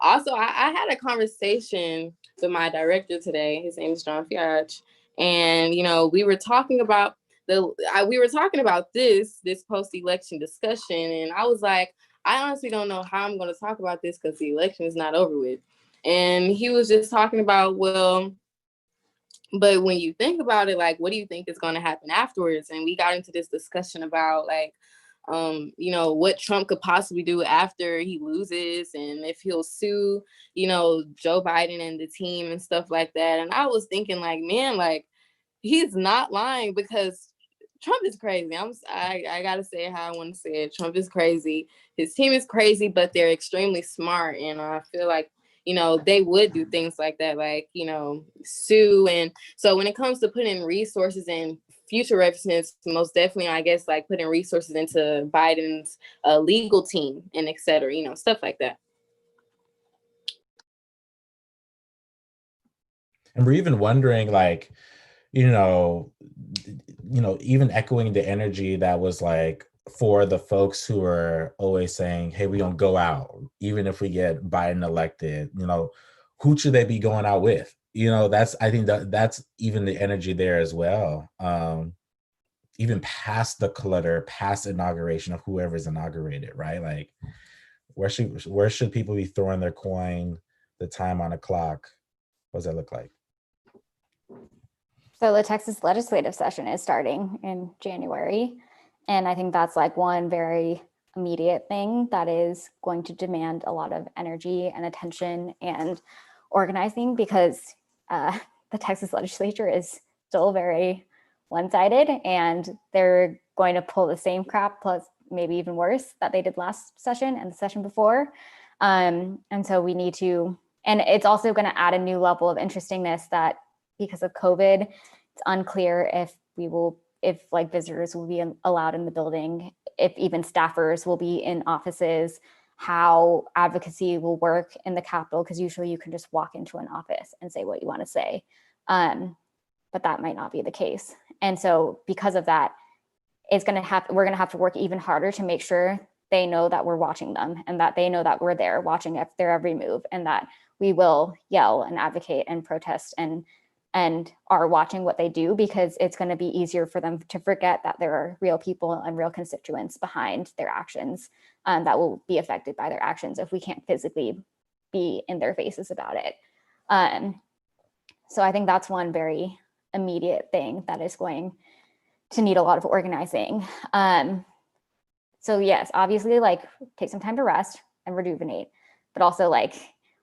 also I had a conversation with my director today. His name is John Fiach, and we were talking about this post-election discussion, and I was like, I honestly don't know how I'm going to talk about this because the election is not over with. And he was just talking about, well, but when you think about it, like, what do you think is going to happen afterwards? And we got into this discussion about like, what Trump could possibly do after he loses, and if he'll sue, Joe Biden and the team and stuff like that. And I was thinking like, man, like he's not lying, because Trump is crazy. I gotta say it how I want to say it. Trump is crazy. His team is crazy, but they're extremely smart. And I feel like, they would do things like that, like, sue. And so when it comes to putting resources in future representatives, most definitely, I guess, like putting resources into Biden's legal team and et cetera, stuff like that. And we're even wondering, like, even echoing the energy that was like for the folks who are always saying, hey, we don't go out, even if we get Biden elected, who should they be going out with? I think that's even the energy there as well. Even past the clutter, past inauguration of whoever's inaugurated, right? Like, where should people be throwing their coin, the time on the clock, what does that look like? So the Texas legislative session is starting in January. And I think that's like one very immediate thing that is going to demand a lot of energy and attention and organizing, because the Texas legislature is still very one-sided, and they're going to pull the same crap, plus maybe even worse, that they did last session and the session before. And so we need to, and it's also going to add a new level of interestingness that because of COVID, it's unclear if like visitors will be allowed in the building, if even staffers will be in offices, how advocacy will work in the Capitol, because usually you can just walk into an office and say what you want to say. But that might not be the case. And so because of that, we're going to have to work even harder to make sure they know that we're watching them, and that they know that we're there watching their every move, and that we will yell and advocate and protest and are watching what they do, because it's going to be easier for them to forget that there are real people and real constituents behind their actions that will be affected by their actions if we can't physically be in their faces about it. So I think that's one very immediate thing that is going to need a lot of organizing. So yes, obviously, like, take some time to rest and rejuvenate, but also like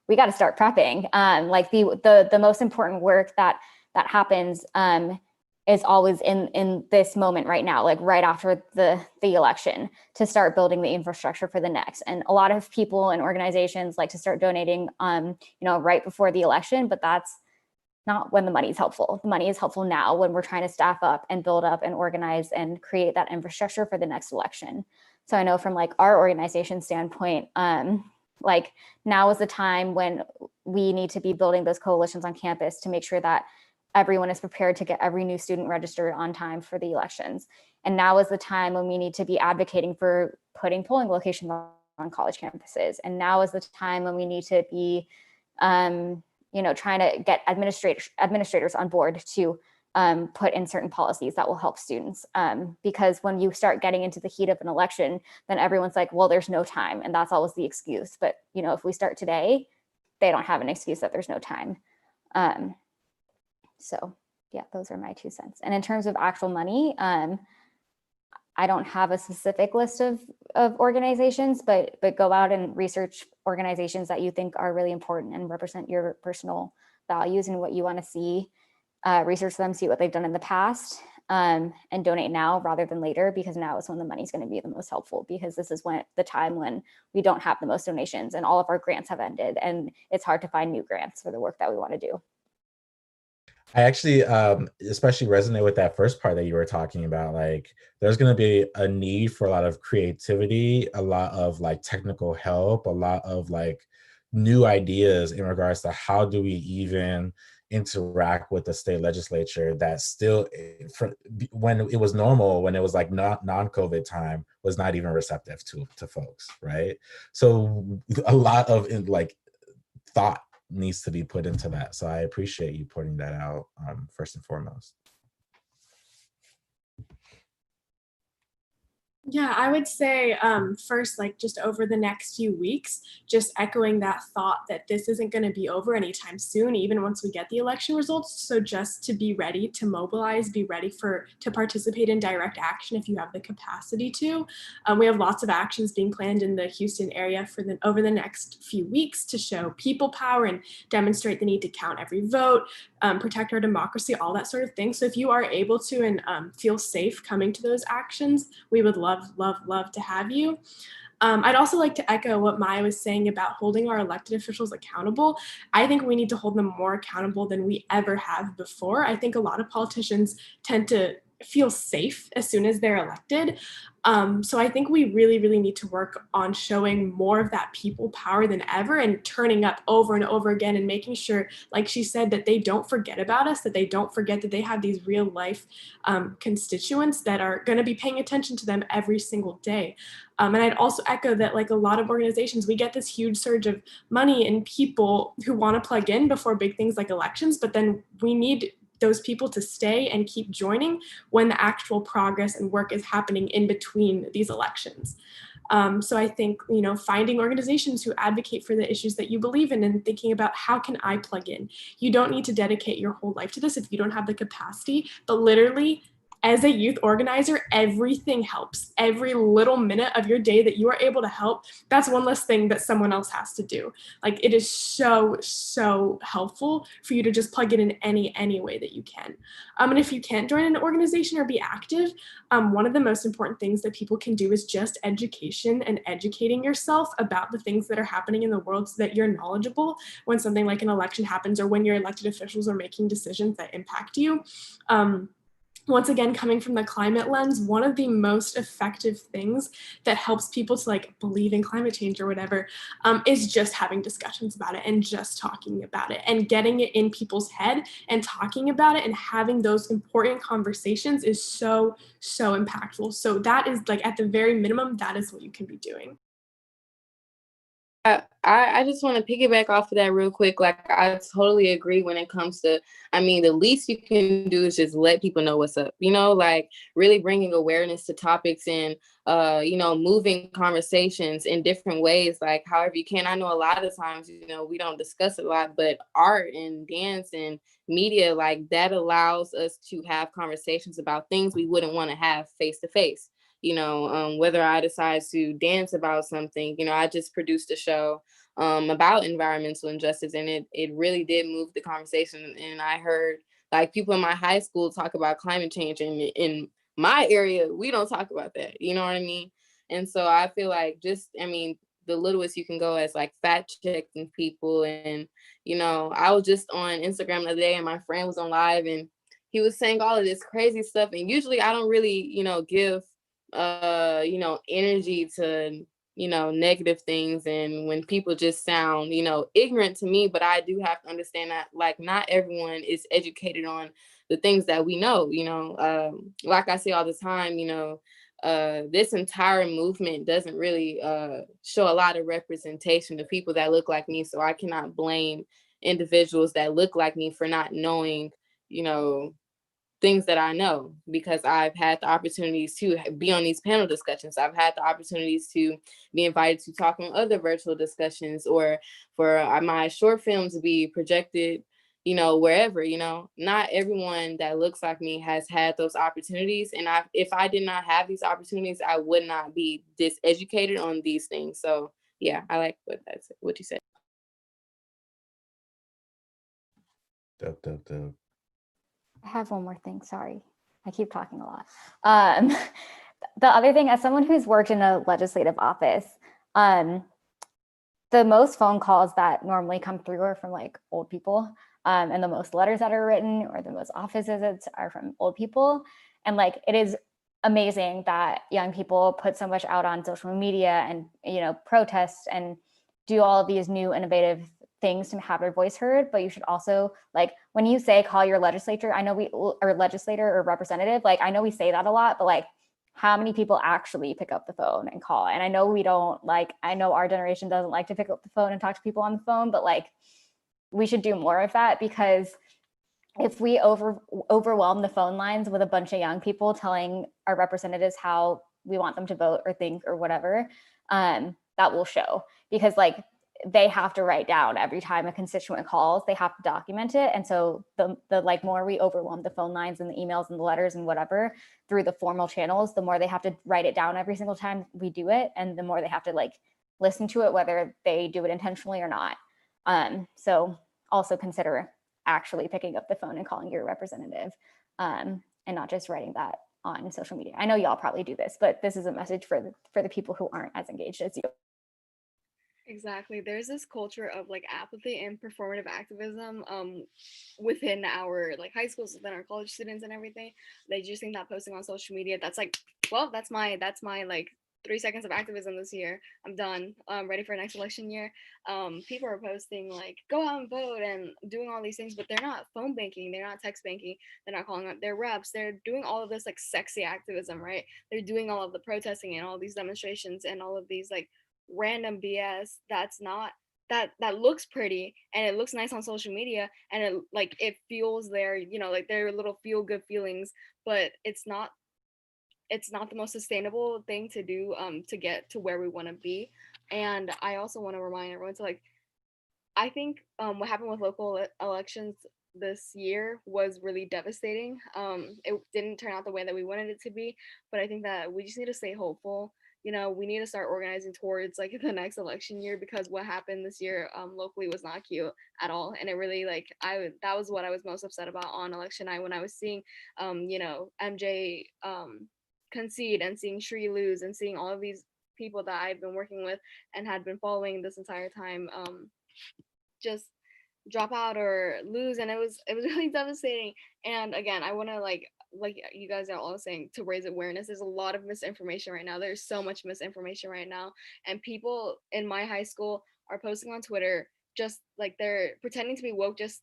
we got to start prepping. Like the most important work that happens is always in this moment right now, like right after the election, to start building the infrastructure for the next. And a lot of people and organizations like to start donating, right before the election, but that's not when the money is helpful. The money is helpful now when we're trying to staff up and build up and organize and create that infrastructure for the next election. So I know from like our organization standpoint, like now is the time when we need to be building those coalitions on campus to make sure that everyone is prepared to get every new student registered on time for the elections. And now is the time when we need to be advocating for putting polling locations on college campuses. And now is the time when we need to be, trying to get administrators on board to put in certain policies that will help students. Because when you start getting into the heat of an election, then everyone's like, well, there's no time. And that's always the excuse. But, if we start today, they don't have an excuse that there's no time. So yeah, those are my 2 cents. And in terms of actual money, I don't have a specific list of organizations, but go out and research organizations that you think are really important and represent your personal values and what you want to see. Research them, see what they've done in the past, and donate now rather than later, because now is when the money's going to be the most helpful, because this is the time when we don't have the most donations and all of our grants have ended, and it's hard to find new grants for the work that we want to do. I actually especially resonate with that first part that you were talking about. Like, there's going to be a need for a lot of creativity, a lot of like technical help, a lot of like new ideas in regards to how do we even interact with the state legislature that still, when it was normal, when it was like non-COVID time, was not even receptive to folks, right? So a lot of like thought needs to be put into that. So I appreciate you pointing that out first and foremost. Yeah, I would say first, like just over the next few weeks, just echoing that thought that this isn't going to be over anytime soon, even once we get the election results. So just to be ready to mobilize, be ready to participate in direct action if you have the capacity to. We have lots of actions being planned in the Houston area over the next few weeks to show people power and demonstrate the need to count every vote, protect our democracy, all that sort of thing. So if you are able to and feel safe coming to those actions, we would love to have you. I'd also like to echo what Maya was saying about holding our elected officials accountable. I think we need to hold them more accountable than we ever have before. I think a lot of politicians tend to feel safe as soon as they're elected. So I think we really need to work on showing more of that people power than ever, and turning up over and over again and making sure, like she said, that they don't forget about us, that they don't forget that they have these real life constituents that are going to be paying attention to them every single day. And I'd also echo that, like a lot of organizations, we get this huge surge of money and people who want to plug in before big things like elections, but then we need those people to stay and keep joining when the actual progress and work is happening in between these elections. So I think, finding organizations who advocate for the issues that you believe in and thinking about how can I plug in. You don't need to dedicate your whole life to this if you don't have the capacity, but literally, as a youth organizer, everything helps. Every little minute of your day that you are able to help, that's one less thing that someone else has to do. Like, it is so, so helpful for you to just plug it in any way that you can. And if you can't join an organization or be active, one of the most important things that people can do is just education and educating yourself about the things that are happening in the world so that you're knowledgeable when something like an election happens or when your elected officials are making decisions that impact you. Once again, coming from the climate lens, one of the most effective things that helps people to like believe in climate change or whatever is just having discussions about it and just talking about it and getting it in people's head and talking about it and having those important conversations is so, so impactful. So that is like at the very minimum, that is what you can be doing. I just want to piggyback off of that real quick. Like, I totally agree when it comes to, the least you can do is just let people know what's up, like really bringing awareness to topics and, moving conversations in different ways, like however you can. I know a lot of times, we don't discuss a lot, but art and dance and media, like that allows us to have conversations about things we wouldn't want to have face to face. Whether I decide to dance about something, I just produced a show about environmental injustice, and it really did move the conversation. And I heard like people in my high school talk about climate change, and in my area, we don't talk about that. You know what I mean? And so I feel like the littlest you can go as like fact checking people. And, I was just on Instagram the other day and my friend was on live and he was saying all of this crazy stuff. And usually I don't really, give energy to negative things, and when people just sound ignorant to me. But I do have to understand that like not everyone is educated on the things that we know. Like I say all the time, this entire movement doesn't really show a lot of representation to people that look like me, so I cannot blame individuals that look like me for not knowing things that I know, because I've had the opportunities to be on these panel discussions. I've had the opportunities to be invited to talk on other virtual discussions, or for my short film to be projected, wherever. Not everyone that looks like me has had those opportunities. And if I did not have these opportunities, I would not be diseducated on these things. So yeah, I like what you said. Dope. I have one more thing. Sorry. I keep talking a lot. The other thing, as someone who's worked in a legislative office, the most phone calls that normally come through are from like old people. And the most letters that are written or the most office visits are from old people. And like, it is amazing that young people put so much out on social media and, protest and do all of these new innovative things to have their voice heard. But you should also, like, when you say call your legislator, I know or legislator or representative, like, I know we say that a lot, but like, how many people actually pick up the phone and call? And I know we don't, like, I know our generation doesn't like to pick up the phone and talk to people on the phone, but like, we should do more of that, because if we overwhelm the phone lines with a bunch of young people telling our representatives how we want them to vote or think or whatever, that will show. Because like, they have to write down every time a constituent calls, they have to document it. And so the like more we overwhelm the phone lines and the emails and the letters and whatever through the formal channels, the more they have to write it down every single time we do it. And the more they have to like listen to it, whether they do it intentionally or not. So also consider actually picking up the phone and calling your representative, and not just writing that on social media. I know y'all probably do this, but this is a message for the people who aren't as engaged as you. Exactly. There's this culture of like apathy and performative activism within our like high schools, within our college students and everything. They just think that posting on social media, that's like, well, that's my like 3 seconds of activism this year. I'm done. I'm ready for next election year. People are posting like go out and vote and doing all these things, but they're not phone banking, they're not text banking, they're not calling up their reps, they're doing all of this like sexy activism, right? They're doing all of the protesting and all these demonstrations and all of these like random BS that's not that looks pretty and it looks nice on social media and it like it fuels their like their little feel good feelings, but it's not it's not the most sustainable thing to do to get to where we want to be. And I also want to remind everyone to like, I think what happened with local elections this year was really devastating. It didn't turn out the way that we wanted it to be, but I think that we just need to stay hopeful. You know, we need to start organizing towards like the next election year, because what happened this year locally was not cute at all, and it really like that was what I was most upset about on election night, when I was seeing you know, MJ concede, and seeing Shri lose, and seeing all of these people that I've been working with and had been following this entire time just drop out or lose, and it was really devastating. And again, I want to like you guys are all saying, to raise awareness. There's a lot of misinformation right now. There's so much misinformation right now, and people in my high school are posting on Twitter just like they're pretending to be woke just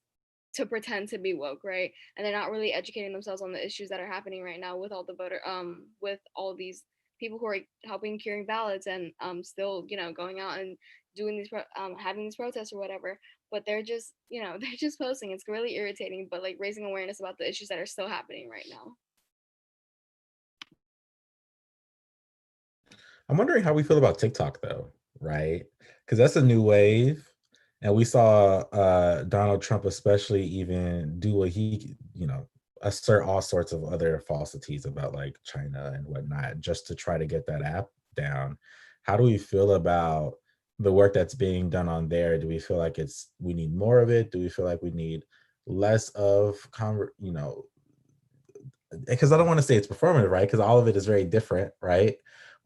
to pretend to be woke, right? And they're not really educating themselves on the issues that are happening right now with all the with all these people who are helping curing ballots, and still, you know, going out and doing these having these protests or whatever. But they're just, you know, they're just posting. It's really irritating, but like raising awareness about the issues that are still happening right now. I'm wondering how we feel about TikTok though, right? Because that's a new wave. And we saw Donald Trump especially even do what he, you know, assert all sorts of other falsities about like China and whatnot, just to try to get that app down. How do we feel about the work that's being done on there? Do we feel like we need more of it? Do we feel like we need less of, you know, because I don't want to say it's performative, right? Because all of it is very different, right?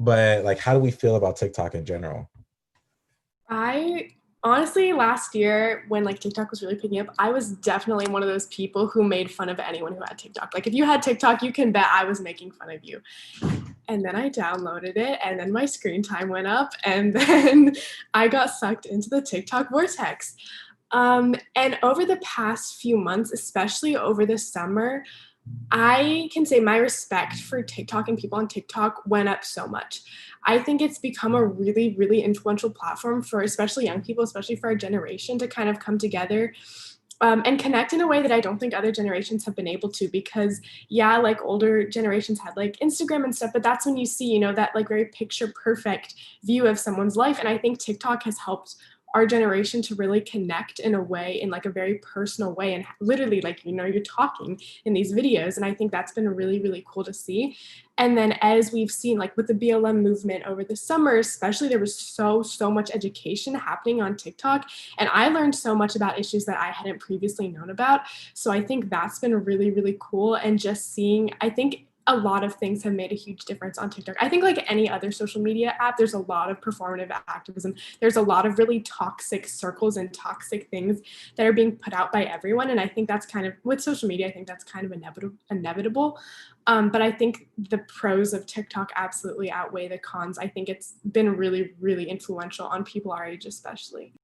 But like, how do we feel about TikTok in general? I honestly, last year when like TikTok was really picking up, I was definitely one of those people who made fun of anyone who had TikTok. Like if you had TikTok, you can bet I was making fun of you. And then I downloaded it, and then my screen time went up, and then I got sucked into the TikTok vortex. And over the past few months, especially over the summer, I can say my respect for TikTok and people on TikTok went up so much. I think it's become a really, really influential platform for especially young people, especially for our generation, to kind of come together and connect in a way that I don't think other generations have been able to. Because yeah, like older generations had like Instagram and stuff, but that's when you see, you know, that like very picture perfect view of someone's life. And I think TikTok has helped our generation to really connect in a way, in like a very personal way, and literally like, you know, you're talking in these videos. And I think that's been really, really cool to see. And then as we've seen like with the BLM movement over the summer, especially, there was so much education happening on TikTok, and I learned so much about issues that I hadn't previously known about. So I think that's been really, really cool. And just seeing, I think a lot of things have made a huge difference on TikTok. I think like any other social media app, there's a lot of performative activism. There's a lot of really toxic circles and toxic things that are being put out by everyone. And I think that's kind of, with social media, I think that's kind of inevitable. But I think the pros of TikTok absolutely outweigh the cons. I think it's been really, really influential on people our age, especially.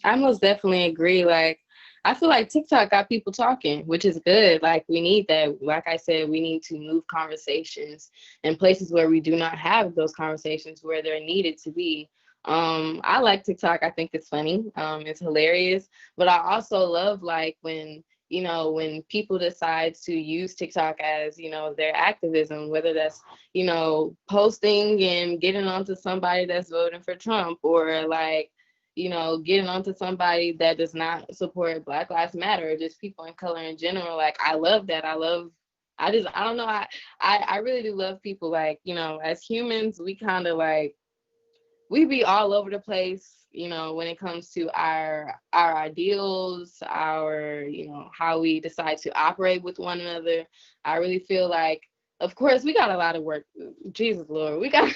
I most definitely agree. Like, I feel like TikTok got people talking, which is good. Like, we need that. Like I said, we need to move conversations in places where we do not have those conversations where they're needed to be. I like TikTok. I think it's funny. It's hilarious. But I also love like when, you know, when people decide to use TikTok as, you know, their activism, whether that's, you know, posting and getting onto somebody that's voting for Trump, or like, you know, getting onto somebody that does not support Black Lives Matter, or just people in color in general. Like, I love that. I don't know. I really do love people. Like, you know, as humans, we kind of like, we be all over the place, you know, when it comes to our ideals, our, you know, how we decide to operate with one another. I really feel like, of course, we got a lot of work. Jesus Lord, we got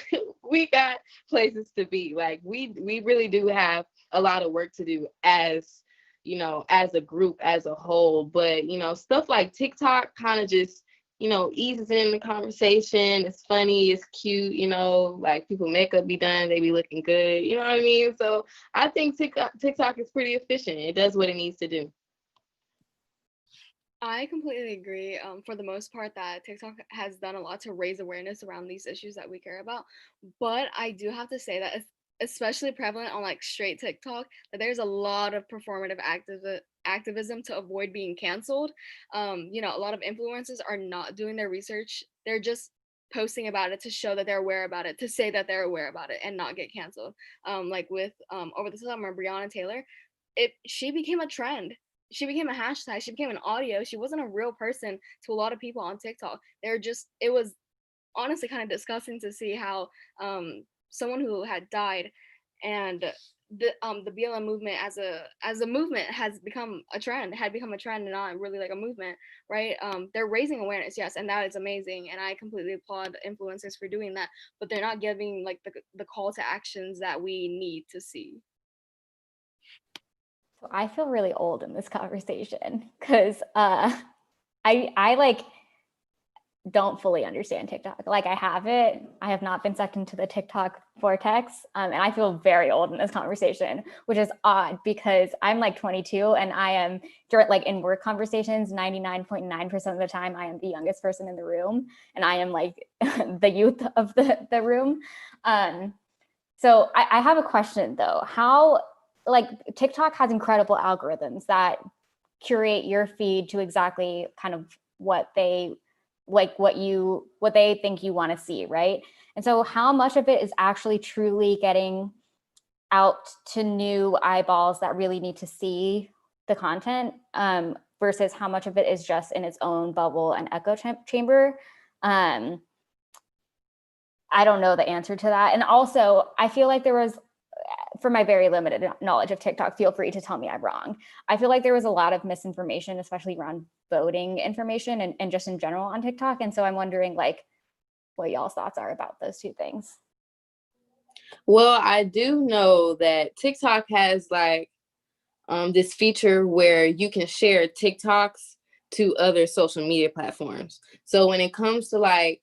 we got places to be. Like, we really do have a lot of work to do as, you know, as a group, as a whole. But, you know, stuff like TikTok kind of just, you know, eases in the conversation. It's funny, it's cute, you know, like people makeup be done, they be looking good, you know what I mean? So I think TikTok is pretty efficient. It does what it needs to do. I completely agree. For the most part, that TikTok has done a lot to raise awareness around these issues that we care about. But I do have to say that especially prevalent on like straight TikTok, that there's a lot of performative activism to avoid being canceled. You know, a lot of influencers are not doing their research. They're just posting about it to show that they're aware about it, to say that they're aware about it and not get canceled. Like with over the summer, Breonna Taylor, she became a trend. She became a hashtag. She became an audio. She wasn't a real person to a lot of people on TikTok. It was honestly kind of disgusting to see how someone who had died and the BLM movement as a movement has become a trend, had become a trend and not really like a movement, right? They're raising awareness, yes, and that is amazing, and I completely applaud influencers for doing that, but they're not giving like the call to actions that we need to see. So I feel really old in this conversation because I like don't fully understand TikTok. Like I have it. I have not been sucked into the TikTok vortex. And I feel very old in this conversation, which is odd because I'm like 22 and I am like in work conversations, 99.9% of the time, I am the youngest person in the room and I am like the youth of the room. So I have a question though. How, like TikTok has incredible algorithms that curate your feed to exactly kind of what they like what they think you want to see, right? And so how much of it is actually truly getting out to new eyeballs that really need to see the content versus how much of it is just in its own bubble and echo chamber? I don't know the answer to that. And also I feel like there was, from my very limited knowledge of TikTok, feel free to tell me I'm wrong. I feel like there was a lot of misinformation, especially around voting information and just in general on TikTok. And so I'm wondering like what y'all's thoughts are about those two things. Well, I do know that TikTok has like this feature where you can share TikToks to other social media platforms. So when it comes to like,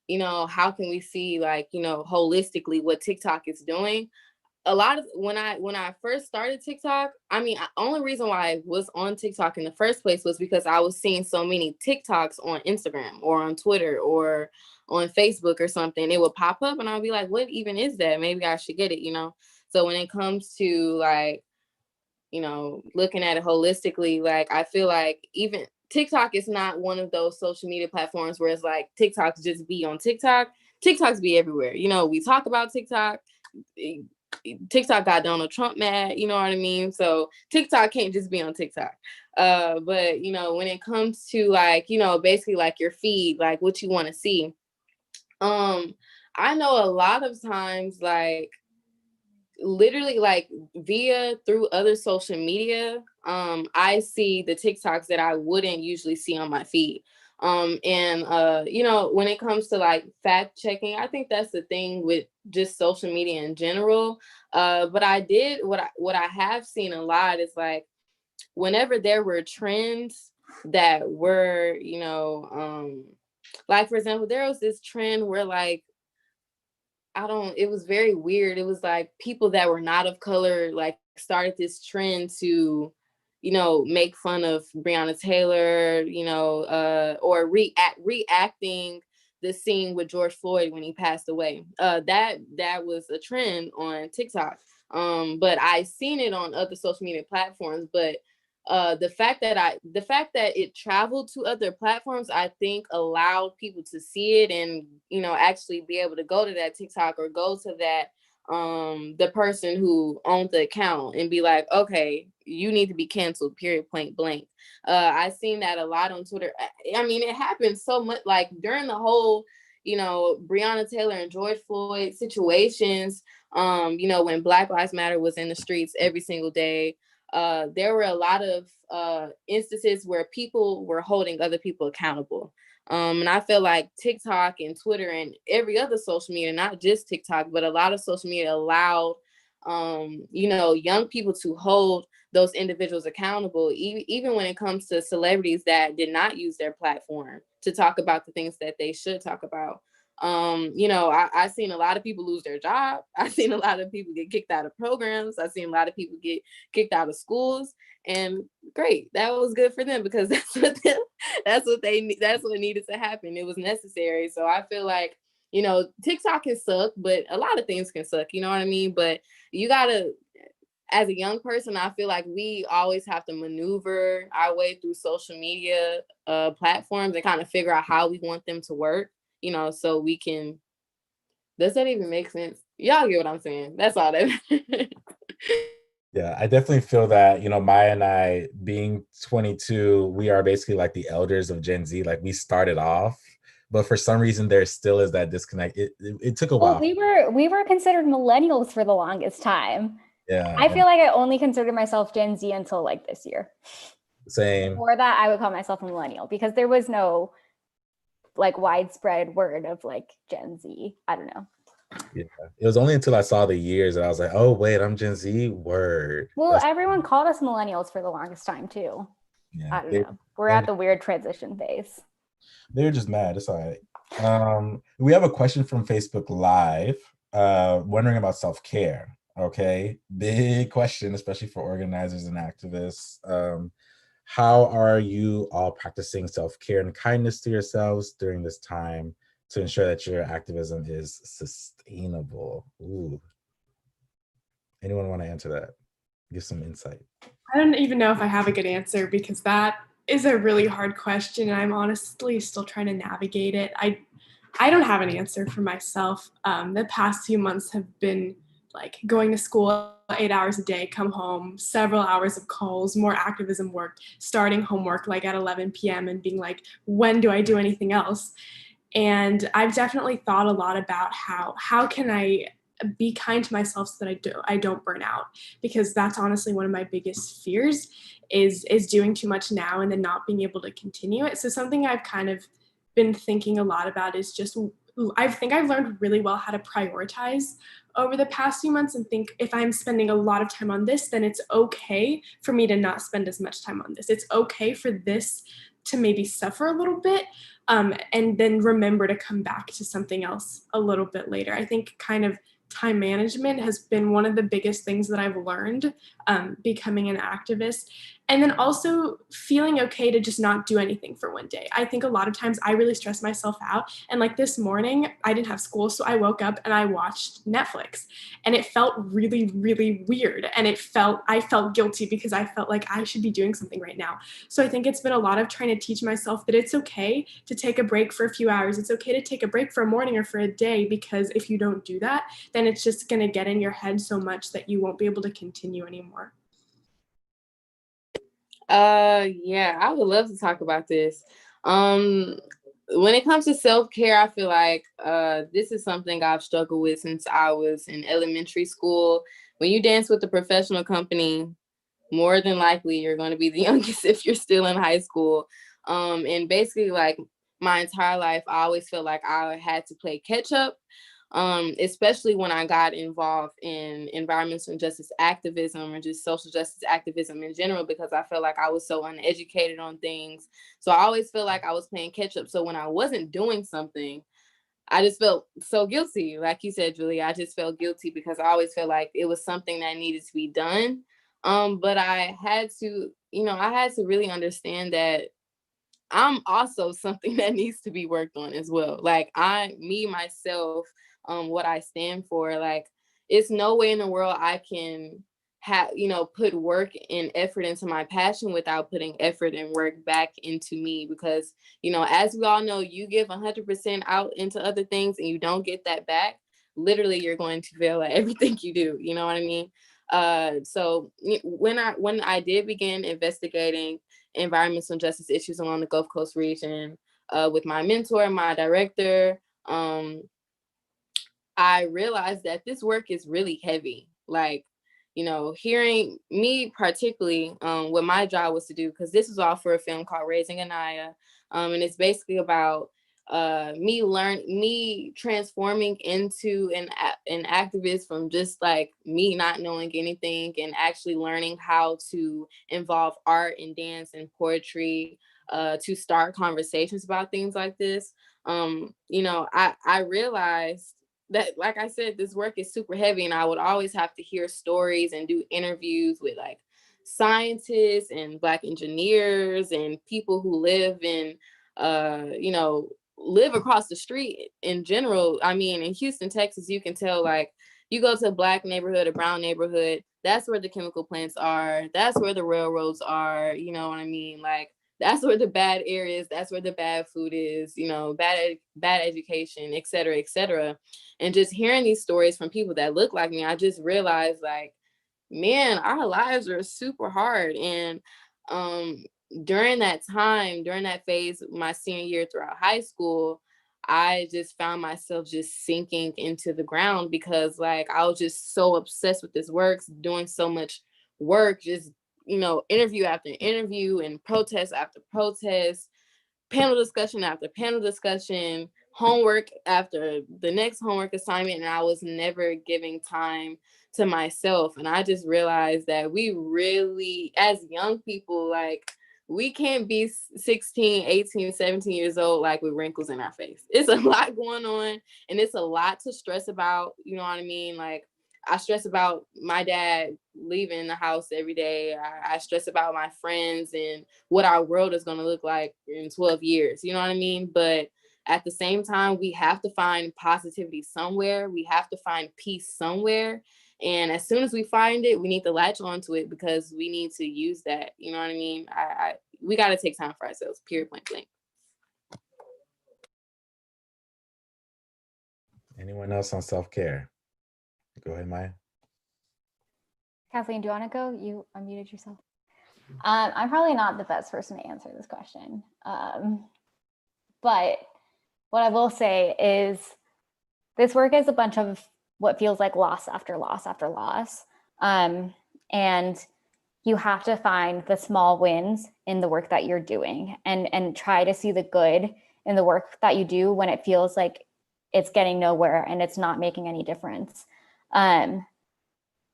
you know, how can we see like, you know, holistically what TikTok is doing? A lot of when I first started TikTok, I mean, only reason why I was on TikTok in the first place was because I was seeing so many TikToks on Instagram or on Twitter or on Facebook or something. It would pop up and I'll be like, what even is that? Maybe I should get it, you know? So when it comes to like, you know, looking at it holistically, like I feel like even TikTok is not one of those social media platforms where it's like TikToks just be on TikTok. TikToks be everywhere. You know, we talk about TikTok. TikTok got Donald Trump mad, you know what I mean? So TikTok can't just be on TikTok. But you know, when it comes to like, you know, basically like your feed, like what you want to see. I know a lot of times like literally like via through other social media, I see the TikToks that I wouldn't usually see on my feed. You know, when it comes to like fact checking, I think that's the thing with just social media in general. But I did what I have seen a lot is like whenever there were trends that were, you know, like for example, there was this trend where like it was very weird. It was like people that were not of color like started this trend to, you know, make fun of Breonna Taylor, you know, or reacting the scene with George Floyd when he passed away. That was a trend on TikTok. But I seen it on other social media platforms, but the fact that it traveled to other platforms, I think allowed people to see it and, you know, actually be able to go to that TikTok or go to that the person who owned the account and be like, okay, you need to be canceled, period, point blank. I've seen that a lot on Twitter. I mean, it happens so much like during the whole, you know, Breonna Taylor and George Floyd situations, you know, when Black Lives Matter was in the streets every single day. There were a lot of instances where people were holding other people accountable. And I feel like TikTok and Twitter and every other social media, not just TikTok, but a lot of social media allowed, you know, young people to hold those individuals accountable, even when it comes to celebrities that did not use their platform to talk about the things that they should talk about. You know, I've seen a lot of people lose their job. I've seen a lot of people get kicked out of programs. I've seen a lot of people get kicked out of schools, and great, that was good for them because that's what needed to happen. It was necessary. So I feel like you know, TikTok can suck, but a lot of things can suck, you know what I mean? But you gotta, as a young person, I feel like we always have to maneuver our way through social media platforms and kind of figure out how we want them to work, you know, so we can, does that even make sense? Y'all get what I'm saying? That's all that. Yeah, I definitely feel that, Maya and I, being 22, we are basically like the elders of Gen Z. Like we started off, but for some reason there still is that disconnect. It took a Well, while. we were considered millennials for the longest time. Yeah, I feel like I only considered myself Gen Z until like this year. same. Before that, I would call myself a millennial because there was no like widespread word of like Gen Z. I don't know. Yeah, it was only until I saw the years that I was like, oh wait, I'm Gen Z. Word. Well, everyone called us millennials for the longest time too. Yeah, I don't know. We're at the weird transition phase. They're just mad. It's all right. We have a question from Facebook Live, wondering about self-care. Okay, big question, especially for organizers and activists. How are you all practicing self-care and kindness to yourselves during this time to ensure that your activism is sustainable? Ooh. Anyone want to answer that? Give some insight. I don't even know if I have a good answer because that is a really hard question, and I'm honestly still trying to navigate it. I don't have an answer for myself. The past few months have been like going to school 8 hours a day, come home, several hours of calls, more activism work, starting homework like at 11 p.m. and being like, when do I do anything else? And I've definitely thought a lot about how can I be kind to myself so that I don't burn out, because that's honestly one of my biggest fears is doing too much now and then not being able to continue it. So something I've kind of been thinking a lot about is just I think I've learned really well how to prioritize over the past few months and think if I'm spending a lot of time on this, then it's okay for me to not spend as much time on this. It's okay for this to maybe suffer a little bit, and then remember to come back to something else a little bit later. I think kind of time management has been one of the biggest things that I've learned becoming an activist. And then also feeling okay to just not do anything for one day. I think a lot of times I really stress myself out. And like this morning, I didn't have school, so I woke up and I watched Netflix. And it felt really, really weird. And I felt guilty because I felt like I should be doing something right now. So I think it's been a lot of trying to teach myself that it's okay to take a break for a few hours. It's okay to take a break for a morning or for a day, because if you don't do that, then it's just going to get in your head so much that you won't be able to continue anymore. Yeah, I would love to talk about this. When it comes to self-care, I feel like this is something I've struggled with since I was in elementary school. When you dance with a professional company, more than likely you're going to be the youngest if you're still in high school. And basically, like my entire life, I always felt like I had to play catch up. Especially when I got involved in environmental justice activism or just social justice activism in general, because I felt like I was so uneducated on things. So I always felt like I was playing catch up. So when I wasn't doing something, I just felt so guilty. Like you said, Julia, I just felt guilty because I always felt like it was something that needed to be done. But I had to, I had to really understand that I'm also something that needs to be worked on as well. Like myself, what I stand for, like it's no way in the world I can put work and effort into my passion without putting effort and work back into me. Because, as we all know, you give 100% out into other things and you don't get that back, literally you're going to fail at everything you do. You know what I mean? So when I did begin investigating environmental justice issues along the Gulf Coast region with my mentor, my director, I realized that this work is really heavy. Like, hearing me particularly, what my job was to do, because this was all for a film called Raising Aniya. And it's basically about me transforming into an activist from just like me not knowing anything and actually learning how to involve art and dance and poetry to start conversations about things like this. I realized that, like I said, this work is super heavy, and I would always have to hear stories and do interviews with like scientists and Black engineers and people who live in live across the street in general. I mean, in Houston, Texas, you can tell, like, you go to a Black neighborhood, a brown neighborhood, that's where the chemical plants are. That's where the railroads are. You know what I mean? Like, that's where the bad areas, that's where the bad food is, you know, bad education, et cetera, et cetera. And just hearing these stories from people that look like me, I just realized, like, man, our lives are super hard. And during that time, during that phase, my senior year throughout high school, I just found myself just sinking into the ground because, like, I was just so obsessed with this work, doing so much work, just, you know, interview after interview and protest after protest, panel discussion after panel discussion, homework after the next homework assignment, and I was never giving time to myself. And I just realized that we really, as young people, like, we can't be 16, 18, 17 years old, like, with wrinkles in our face. It's a lot going on, and it's a lot to stress about, you know what I mean? Like, I stress about my dad leaving the house every day. I stress about my friends and what our world is going to look like in 12 years. You know what I mean? But at the same time, we have to find positivity somewhere. We have to find peace somewhere. And as soon as we find it, we need to latch onto it because we need to use that. You know what I mean? We got to take time for ourselves, period, point blank. Anyone else on self-care? Go ahead, Maya. Kathleen, do you want to go? You unmuted yourself. I'm probably not the best person to answer this question. But what I will say is this work is a bunch of what feels like loss after loss after loss. And you have to find the small wins in the work that you're doing and try to see the good in the work that you do when it feels like it's getting nowhere and it's not making any difference.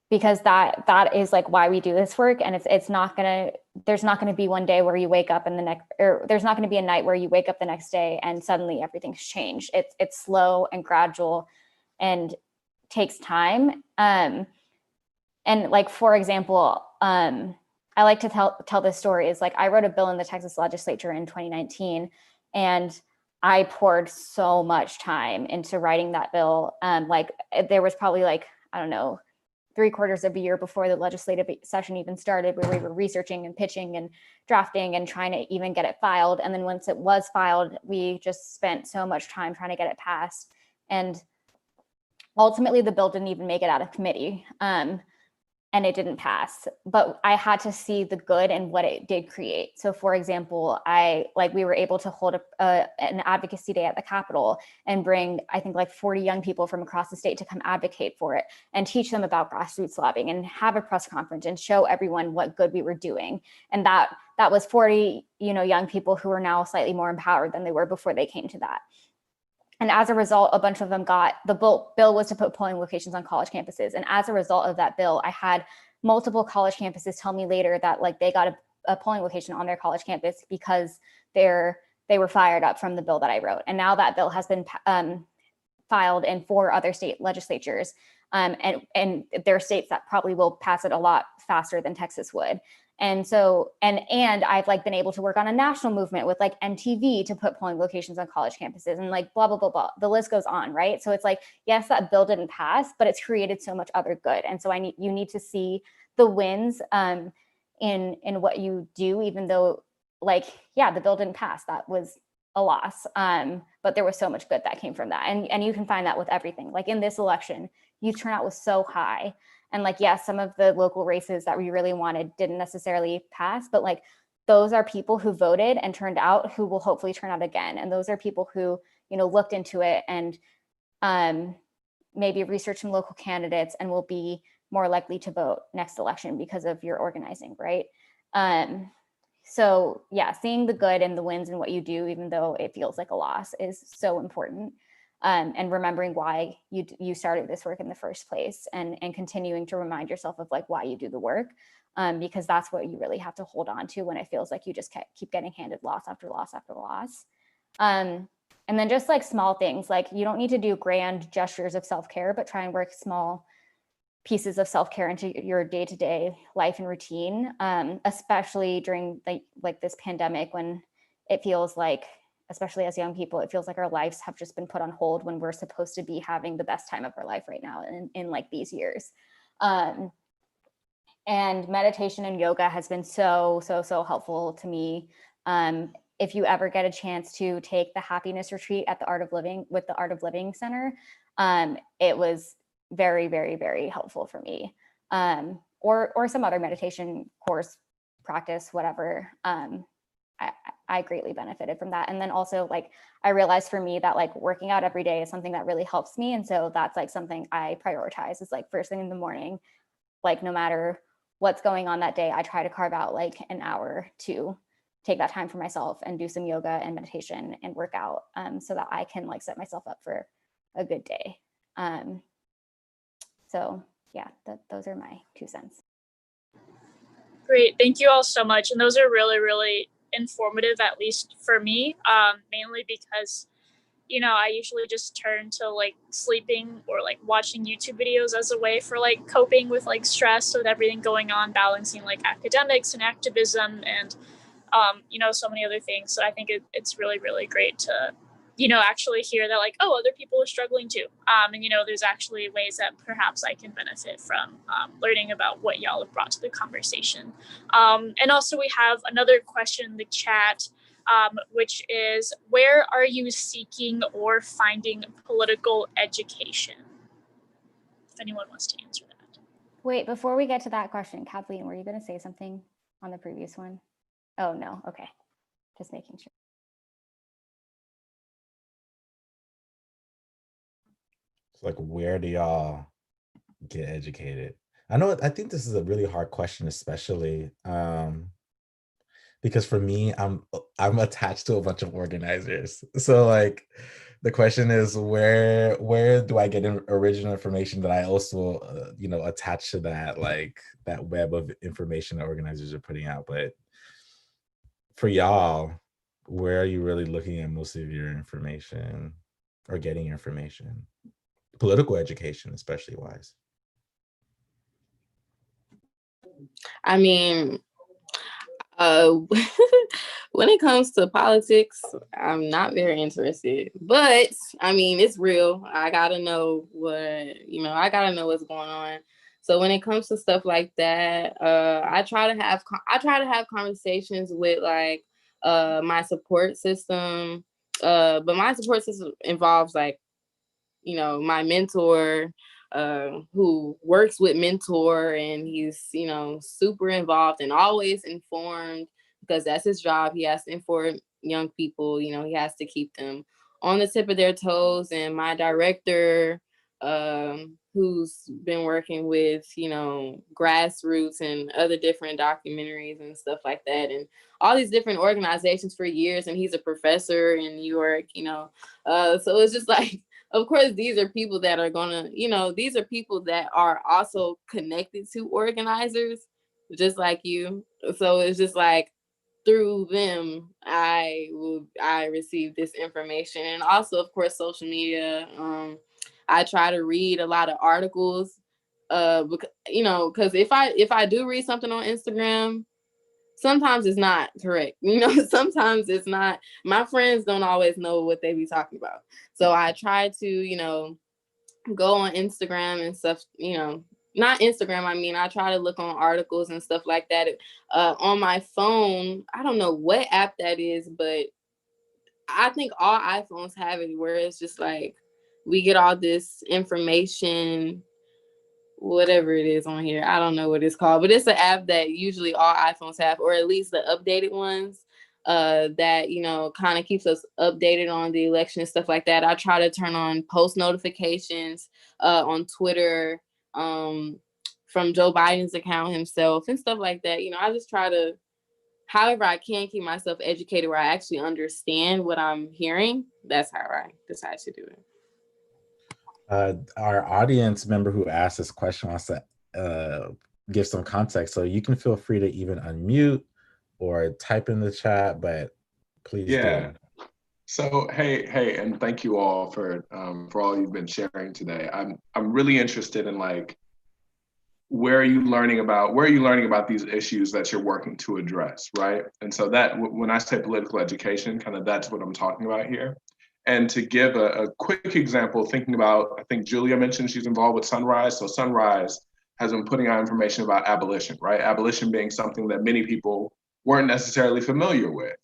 Because that is like why we do this work. And there's not gonna be one day where you wake up there's not gonna be a night where you wake up the next day and suddenly everything's changed. It's slow and gradual and takes time. And like, for example, I like to tell this story is like, I wrote a bill in the Texas legislature in 2019, and I poured so much time into writing that bill. Like, there was probably, like, I don't know, 3/4 of a year before the legislative session even started, where we were researching and pitching and drafting and trying to even get it filed. And then once it was filed, we just spent so much time trying to get it passed. And ultimately, the bill didn't even make it out of committee. And it didn't pass, but I had to see the good in what it did create. So, for example, we were able to hold an advocacy day at the Capitol and bring, I think, like 40 young people from across the state to come advocate for it and teach them about grassroots lobbying and have a press conference and show everyone what good we were doing. And that was 40, young people who are now slightly more empowered than they were before they came to that. And as a result, a bunch of them the bill was to put polling locations on college campuses. And as a result of that bill, I had multiple college campuses tell me later that, like, they got a polling location on their college campus because they were fired up from the bill that I wrote. And now that bill has been filed in 4 other state legislatures. And there are states that probably will pass it a lot faster than Texas would. And so, and I've been able to work on a national movement with MTV to put polling locations on college campuses and blah, blah, blah, blah. The list goes on, right? So it's yes, that bill didn't pass, but it's created so much other good. And so you need to see the wins in what you do, even though the bill didn't pass. That was a loss. But there was so much good that came from that. And you can find that with everything. Like in this election, youth turnout was so high. And yes, some of the local races that we really wanted didn't necessarily pass, but those are people who voted and turned out who will hopefully turn out again. And those are people who, looked into it and maybe researched some local candidates and will be more likely to vote next election because of your organizing, right? So yeah, seeing the good and the wins in what you do, even though it feels like a loss, is so important. And remembering why you started this work in the first place, and continuing to remind yourself of why you do the work, because that's what you really have to hold on to when it feels like you just keep getting handed loss after loss after loss. And then just small things, you don't need to do grand gestures of self-care, but try and work small pieces of self-care into your day-to-day life and routine, especially during this pandemic when it feels like especially as young people, it feels like our lives have just been put on hold when we're supposed to be having the best time of our life right now in like these years. And meditation and yoga has been so helpful to me. If you ever get a chance to take the happiness retreat at the Art of Living with the Art of Living Center, it was very helpful for me. Or some other meditation course, practice, whatever. I greatly benefited from that. And then also, like, I realized for me that like working out every day is something that really helps me. And so that's like something I prioritize, is like first thing in the morning, like no matter what's going on that day, I try to carve out like an hour to take that time for myself and do some yoga and meditation and work out, so that I can like set myself up for a good day. So yeah, those are my 2 cents. Great, thank you all so much. And those are really informative, at least for me, mainly because, you know, I usually just turn to like sleeping or like watching YouTube videos as a way for like coping with like stress with everything going on, balancing like academics and activism and, you know, so many other things. So I think it's really great to, you know, actually hear that like, oh, other people are struggling too. And, you know, there's actually ways that perhaps I can benefit from learning about what y'all have brought to the conversation. And also we have another question in the chat, which is, where are you seeking or finding political education? If anyone wants to answer that. Wait, before we get to that question, Kathleen, were you going to say something on the previous one? Oh, no. Okay. Just making sure. It's like, where do y'all get educated? I think this is a really hard question, especially because for me, I'm attached to a bunch of organizers. So like the question is, where do I get original information that I also you know, attach to that, like that web of information that organizers are putting out? But for y'all, where are you really looking at most of your information or getting your information? Political education, especially wise. I mean, when it comes to politics, I'm not very interested, but I mean, it's real. I gotta know I gotta know what's going on. So when it comes to stuff like that, I try to have conversations with like my support system, but my support system involves like, you know, my mentor, who works with Mentor, and he's, you know, super involved and always informed, because that's his job. He has to inform young people, you know, he has to keep them on the tip of their toes. And my director, who's been working with, you know, grassroots and other different documentaries and stuff like that, and all these different organizations for years. And he's a professor in New York, you know, so it's just like, of course, these are people that are gonna, you know, these are people that are also connected to organizers, just like you. So it's just like, through them, I receive this information. And also, of course, social media. I try to read a lot of articles, because, you know, because if I do read something on Instagram, sometimes it's not correct. You know, sometimes it's not. My friends don't always know what they be talking about. So I try to, you know, go on Instagram and stuff, you know, not Instagram. I mean, I try to look on articles and stuff like that. On my phone, I don't know what app that is, but I think all iPhones have it, where it's just like, we get all this information, whatever it is on here. I don't know what it's called, but it's an app that usually all iPhones have, or at least the updated ones, that, you know, kind of keeps us updated on the election and stuff like that. I try to turn on post notifications on Twitter, from Joe Biden's account himself and stuff like that. You know, I just try to, however I can, keep myself educated where I actually understand what I'm hearing. That's how I decide to do it. Our audience member who asked this question wants to give some context, so you can feel free to even unmute or type in the chat, but please do. So hey, and thank you all for all you've been sharing today. I'm really interested in like where are you learning about these issues that you're working to address, right? And so that, when I say political education, kind of that's what I'm talking about here. And to give a quick example, thinking about, I think Julia mentioned she's involved with Sunrise. So Sunrise has been putting out information about abolition, right? Abolition being something that many people weren't necessarily familiar with.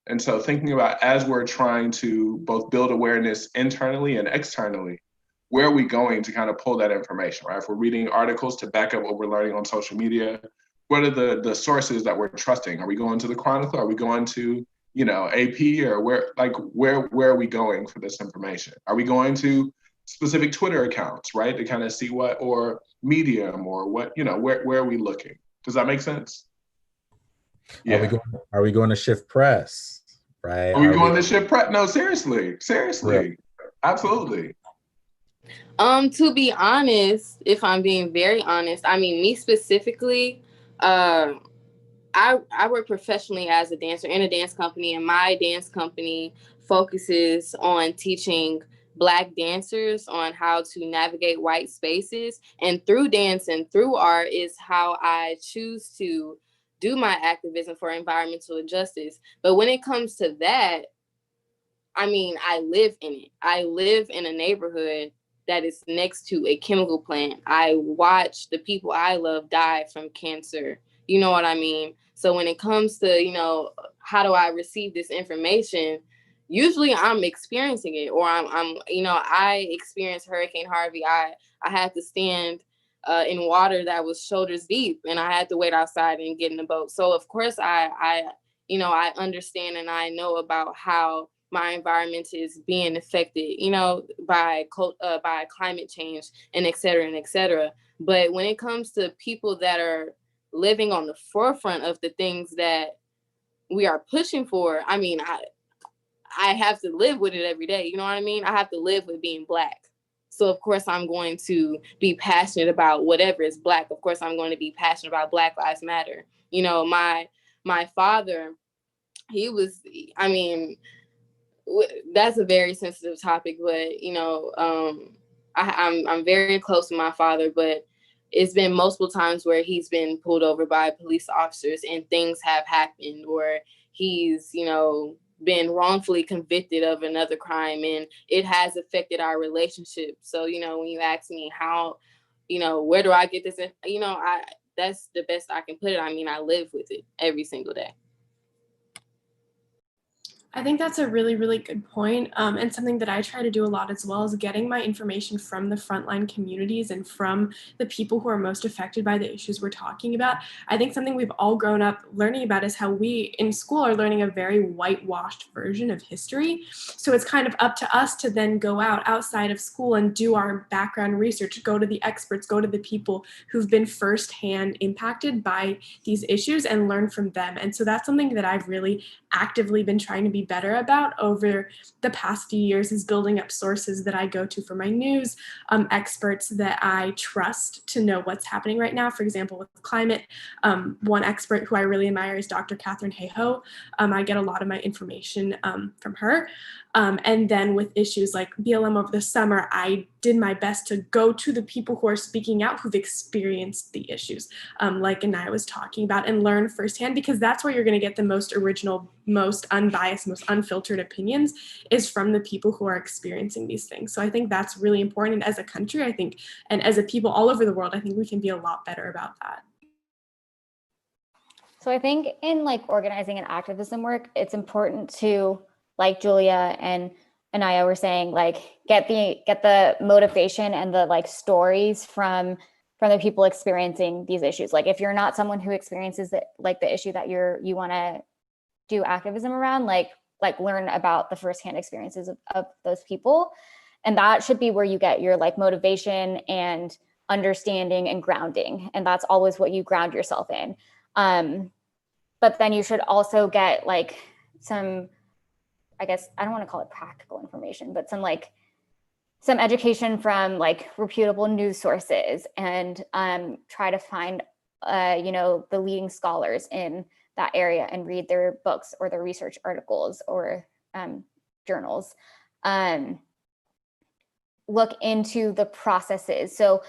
And so thinking about, as we're trying to both build awareness internally and externally, where are we going to kind of pull that information, right? If we're reading articles to back up what we're learning on social media, what are the sources that we're trusting? Are we going to the Chronicle? Are we going to, AP, or where are we going for this information? Are we going to specific Twitter accounts, right? To kind of see what, or Medium, or what, where are we looking? Does that make sense? Yeah. Are we going to Shift Press? Right? Are we going to Shift Press? No, seriously. Yeah. Absolutely. To be honest, if I'm being very honest, I mean, me specifically, I work professionally as a dancer in a dance company, and my dance company focuses on teaching Black dancers on how to navigate white spaces. And through dance and through art is how I choose to do my activism for environmental justice. But when it comes to that, I mean, I live in it. I live in a neighborhood that is next to a chemical plant. I watch the people I love die from cancer. You know what I mean? So when it comes to, how do I receive this information? Usually I'm experiencing it, or I experienced Hurricane Harvey. I had to stand in water that was shoulders deep, and I had to wait outside and get in the boat. So of course I understand and I know about how my environment is being affected, by climate change and et cetera and et cetera. But when it comes to people that are living on the forefront of the things that we are pushing for, I mean, I have to live with it every day. You know what I mean? I have to live with being Black. So of course I'm going to be passionate about whatever is Black. Of course I'm going to be passionate about Black Lives Matter. My father, he was, I mean, that's a very sensitive topic, but I'm very close to my father, but it's been multiple times where he's been pulled over by police officers and things have happened, or he's been wrongfully convicted of another crime, and it has affected our relationship. So when you ask me how, where do I get this that's the best I can put it. I mean, I live with it every single day. I think that's a really, really good point. And something that I try to do a lot as well is getting my information from the frontline communities and from the people who are most affected by the issues we're talking about. I think something we've all grown up learning about is how we in school are learning a very whitewashed version of history. So it's kind of up to us to then go outside of school and do our background research, go to the experts, go to the people who've been firsthand impacted by these issues and learn from them. And so that's something that I've really actively been trying to be better about over the past few years, is building up sources that I go to for my news, experts that I trust to know what's happening right now. For example, with climate, one expert who I really admire is Dr. Kathleen Hoang. I get a lot of my information from her. And then with issues like BLM over the summer, I did my best to go to the people who are speaking out, who've experienced the issues, like Aniya was talking about, and learn firsthand, because that's where you're going to get the most original, most unbiased, most unfiltered opinions, is from the people who are experiencing these things. So I think that's really important. And as a country, I think, and as a people all over the world, I think we can be a lot better about that. So I think in organizing and activism work, it's important to, like Julia and Aniya were saying, get the motivation and the stories from the people experiencing these issues. If you're not someone who experiences the issue that you want to do activism around, learn about the firsthand experiences of those people. And that should be where you get your motivation and understanding and grounding. And that's always what you ground yourself in. But then you should also get some, I guess, I don't want to call it practical information, but some education from reputable news sources, and try to find, the leading scholars in that area and read their books or their research articles or journals. look into the processes. So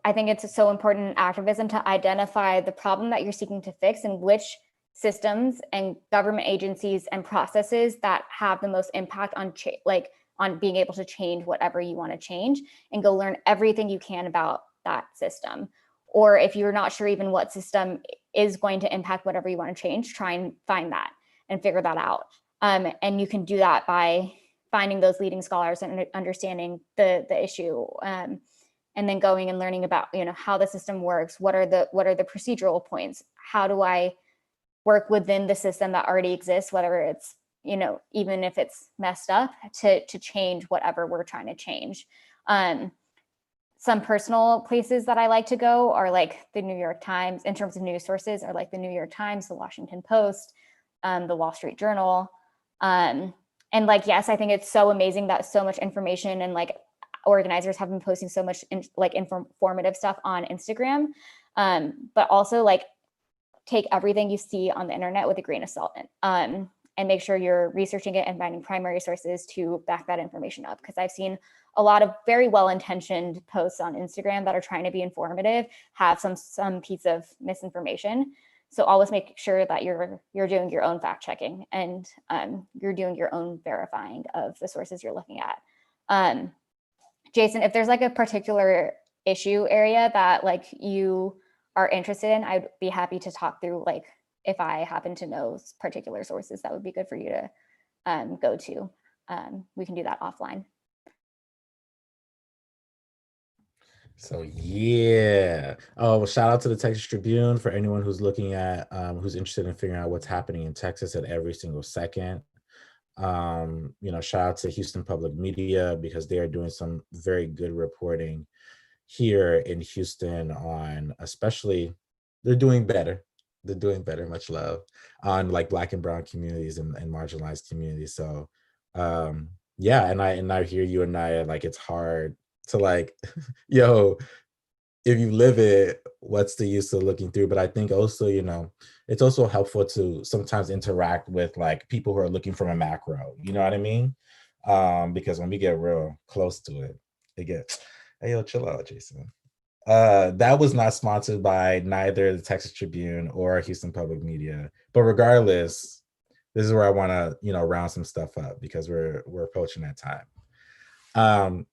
I think it's so important in activism to identify the problem that you're seeking to fix and which systems and government agencies and processes that have the most impact on on being able to change whatever you want to change, and go learn everything you can about that system. Or if you're not sure even what system is going to impact whatever you want to change, try and find that and figure that out. And you can do that by finding those leading scholars and understanding the issue, and then going and learning about, you know, how the system works. What are the procedural points? How do I work within the system that already exists, whether it's, you know, even if it's messed up, to change whatever we're trying to change. Some personal places that I like to go are like the New York Times, in terms of news sources, are like the New York Times, the Washington Post, the Wall Street Journal. And like, yes, I think it's so amazing that so much information and like organizers have been posting so much informative stuff on Instagram. But also like take everything you see on the internet with a grain of salt, and make sure you're researching it and finding primary sources to back that information up. Because I've seen a lot of very well-intentioned posts on Instagram that are trying to be informative have some piece of misinformation. So always make sure that you're doing your own fact checking, and you're doing your own verifying of the sources you're looking at. Jason, if there's like a particular issue area that like you are interested in, I'd be happy to talk through, like if I happen to know particular sources that would be good for you to go to. We can do that offline. So yeah. Oh, well, shout out to the Texas Tribune for anyone who's looking at, who's interested in figuring out what's happening in Texas at every single second. You know, shout out to Houston Public Media, because they are doing some very good reporting here in Houston on, especially, they're doing better. They're doing better, much love, on like Black and brown communities and marginalized communities. So yeah, and I hear you, and I like, it's hard to like, yo, if you live it, what's the use of looking through? But I think also, you know, it's also helpful to sometimes interact with like people who are looking from a macro, you know what I mean? Because when we get real close to it, it gets, hey, yo, chill out, Jason. That was not sponsored by neither the Texas Tribune or Houston Public Media. But regardless, this is where I want to, you know, round some stuff up, because we're approaching that time.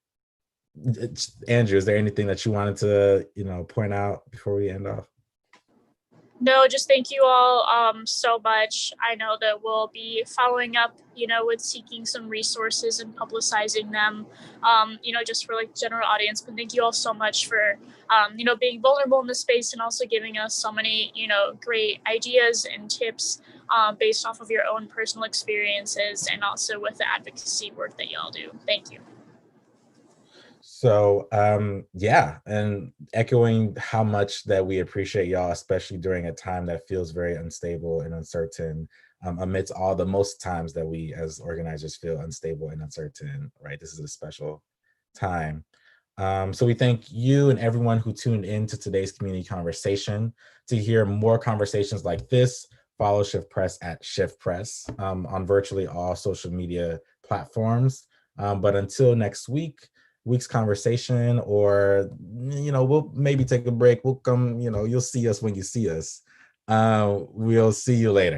Andrew, is there anything that you wanted to, you know, point out before we end off? No, just thank you all so much. I know that we'll be following up, you know, with seeking some resources and publicizing them, you know, just for like general audience. But thank you all so much for, you know, being vulnerable in this space, and also giving us so many, you know, great ideas and tips based off of your own personal experiences, and also with the advocacy work that y'all do. Thank you. So yeah, and echoing how much that we appreciate y'all, especially during a time that feels very unstable and uncertain, amidst all the most times that we as organizers feel unstable and uncertain, right? This is a special time. So we thank you and everyone who tuned in to today's community conversation. To hear more conversations like this, follow Shift Press at Shift Press on virtually all social media platforms. But until next week's conversation, or, you know, we'll maybe take a break. We'll come, you know, you'll see us when you see us. We'll see you later.